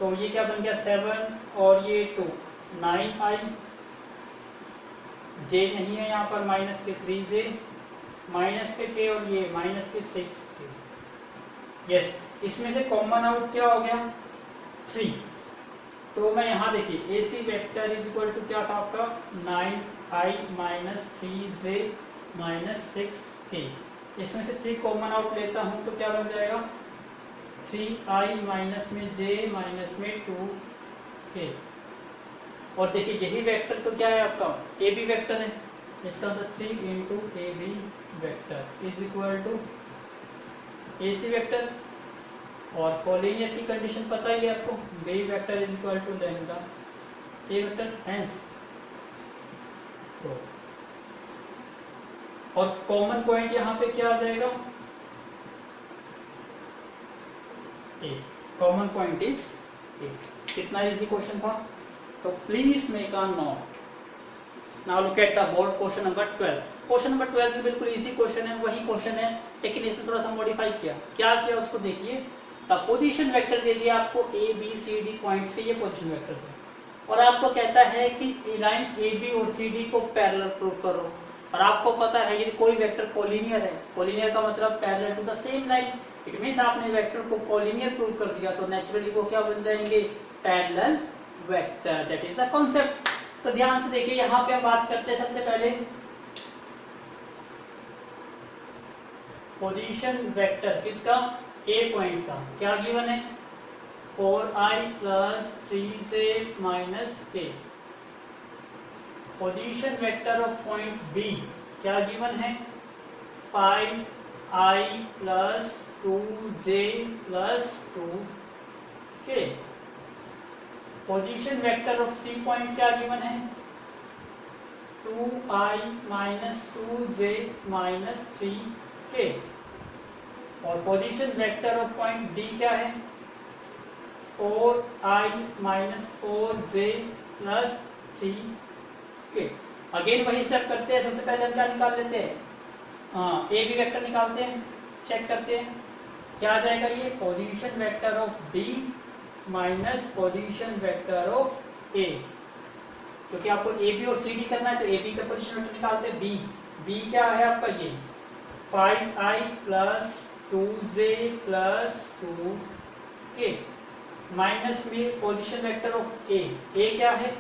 तो ये क्या बन गया, 7 और ये 2, 9i, j नहीं है यहाँ पर, माइनस के 3j माइनस के k, और ये माइनस के 6k। यस, इसमें से कॉमन आउट क्या हो गया, 3। तो मैं यहाँ देखिए ए C vector is equal to क्या था आपका, 9i minus 3j minus 6k। इसमें से 3 कॉमन आउट लेता हूँ तो क्या बन जाएगा, 3i माइनस में j माइनस में 2k। और देखिए यही वेक्टर तो क्या है आपका, ए बी वेक्टर है। इसका मतलब 3 into A B vector is equal to AC vector, और कोलिनियर की कंडीशन पता ही है आपको, B vector is equal to lambda A vector, hence तो और कॉमन पॉइंट यहाँ पे क्या आ जाएगा, A, common point is A। कितना इजी क्वेश्चन था, तो please make a note. Now look at the board question number 12। Question number 12 भी बिल्कुल इजी क्वेश्चन है, वही क्वेश्चन है, लेकिन इसमें थोड़ा सा मॉडिफाई किया। क्या किया उसको देखिए। द पोजीशन वेक्टर दे दिया आपको A B C D points के, ये पोजीशन वेक्टर है, और आपको कहता है कि लाइंस ए बी और सी डी को पैरेलल प्रूव करो। और आपको पता है यदि कोई वेक्टर कोलिनियर है, कोलिनियर का मतलब parallel to the same line, it means आपने वेक्टर को कोलिनियर प्रूव कर दिया तो नेचुरली वो क्या बन जाएंगे, parallel vector. That is the concept. तो ध्यान से देखिए, यहाँ पे हम बात करते हैं सबसे पहले पोजीशन वेक्टर किसका, ए पॉइंट का। क्या गिवन है, 4i plus 3j minus k। Position vector of point B क्या गिवन है, 5i plus 2j plus 2k। Position vector of C point क्या गिवन है, 2i minus 2j minus 3k। और position vector of point D क्या है, 4i minus 4j plus 3k। Again वही step करते हैं। सबसे पहले हम क्या निकाल लेते हैं, ए बी वेक्टर निकालते हैं, चेक करते हैं क्या आ जाएगा, ये position vector of D minus position vector of A। क्योंकि आपको ए बी और सी डी करना है तो ए बी का पोजीशन वेक्टर निकालते हैं। बी क्या है आपका, ये 5i plus 2j plus 2k minus में पोजीशन वेक्टर ऑफ ए क्या है,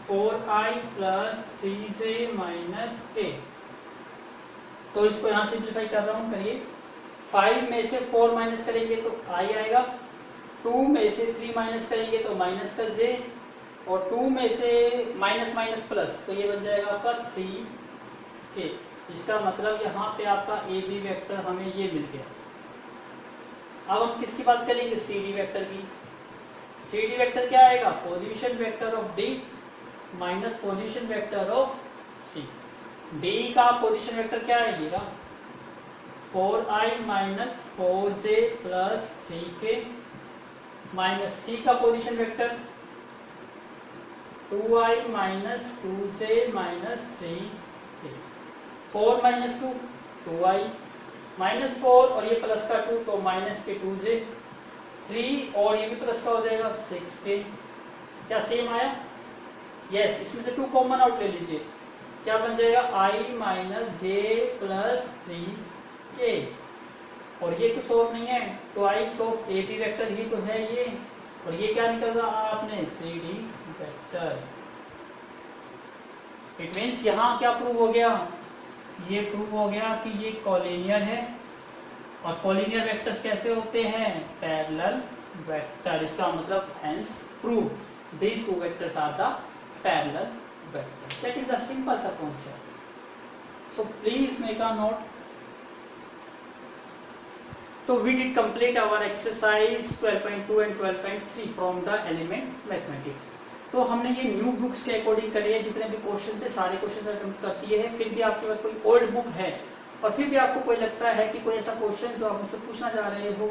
4i plus 3j minus k। तो इसको यहां सिंप्लीफाई कर रहा हूं, करिए। 5 में से 4 माइनस करेंगे तो i आएगा, 2 में से 3 माइनस करेंगे तो माइनस का j, और 2 में से माइनस माइनस प्लस, तो ये बन जाएगा आपका 3k। इसका मतलब यहाँ पे आपका ए बी वेक्टर हमें ये मिल गया। अब हम किसकी बात करेंगे, सी डी वेक्टर की। सी डी वेक्टर क्या आएगा, position vector of D minus position vector of C. D का पोजीशन वेक्टर क्या आएगा, 4i minus 4j plus 3k minus सी का position vector 2i minus 2j minus 3k। 4 minus 2 2i minus 4 और ये plus का 2 तो माइनस के 2j, 3 और ये भी प्लस का हो जाएगा 6k। क्या सेम आया, यस। इसमें से 2 कॉमन आउट ले लीजिए, क्या बन जाएगा i minus j plus 3k। और ये कुछ और नहीं है, तो i of A B vector ही तो है ये, और ये क्या निकल रहा आपने, C D vector. It means यहाँ क्या प्रूव हो गया, ये प्रूव हो गया कि ये कोलिनियर है, और कोलिनियर वेक्टर्स कैसे होते हैं, पैरेलल वेक्टर। इसका मतलब hence prove these two vectors are the parallel vectors. That is the simple concept. So please make a note. So we did complete our exercise 12.2 and 12.3 from the element mathematics. तो हमने ये new books के according करे हैं, जितने भी question थे सारे क्वेश्चन अटेम्प्ट करती है। फिर भी आपके पास कोई ओल्ड बुक है और फिर भी आपको कोई लगता है कि कोई ऐसा क्वेश्चन जो आप मुझसे पूछना चाह रहे हो,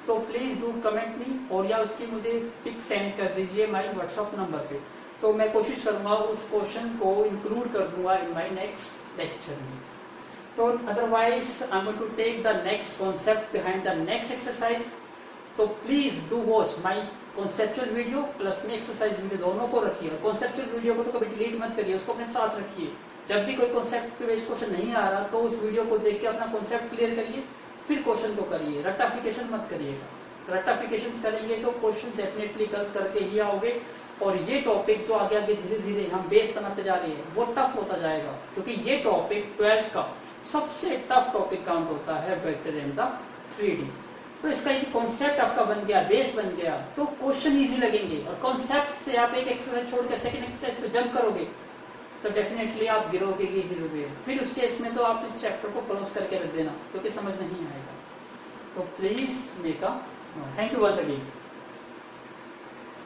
तो प्लीज डू कमेंट मी, और या उसकी मुझे पिक सेंड कर दीजिए माय व्हाट्सएप नंबर पे। तो मैं कोशिश करूंगा उस क्वेश्चन को इंक्लूड कर दूंगा इन माय नेक्स्ट लेक्चर में। तो otherwise I am going to take the next concept behind the next exercise. तो please do watch my conceptual video plus में एक्सरसाइज वीडियो, दोनों को रखिए। और कॉन्सेप्चुअल वीडियो को तो कभी डिलीट मत करिए, उसको अपने साथ रखिए। जब भी कोई कॉन्सेप्ट पे बेस्ड क्वेश्चन नहीं आ रहा तो उस वीडियो को देख के अपना कॉन्सेप्ट क्लियर करिए, फिर क्वेश्चन को करिए। रट्टाफिकेशन मत करिएगा, रट्टाफिकेशन करेंगे तो क्वेश्चन डेफिनेटली गलत करके ही आओगे, और ये टॉपिक जो आगे आगे धीरे धीरे हम बेस बनाते जा रहे हैं वो टफ होता जाएगा, क्योंकि ये टॉपिक 12th का सबसे टफ टॉपिक काउंट होता है, वेक्टर एंड द 3D। तो इसका ये कॉन्सेप्ट आपका बन गया, बेस बन गया, तो क्वेश्चन इजी लगेंगे। और कॉन्सेप्ट से आप एक एक्सरसाइज छोड़कर सेकंड एक्सरसाइज पे जंप करोगे तो डेफिनेटली आप गिरोगे ही गिरोगे। फिर उस केस में तो आप इस चैप्टर को क्लोज करके रख देना, क्योंकि समझ नहीं आएगा। So please make a note. Thank you once again.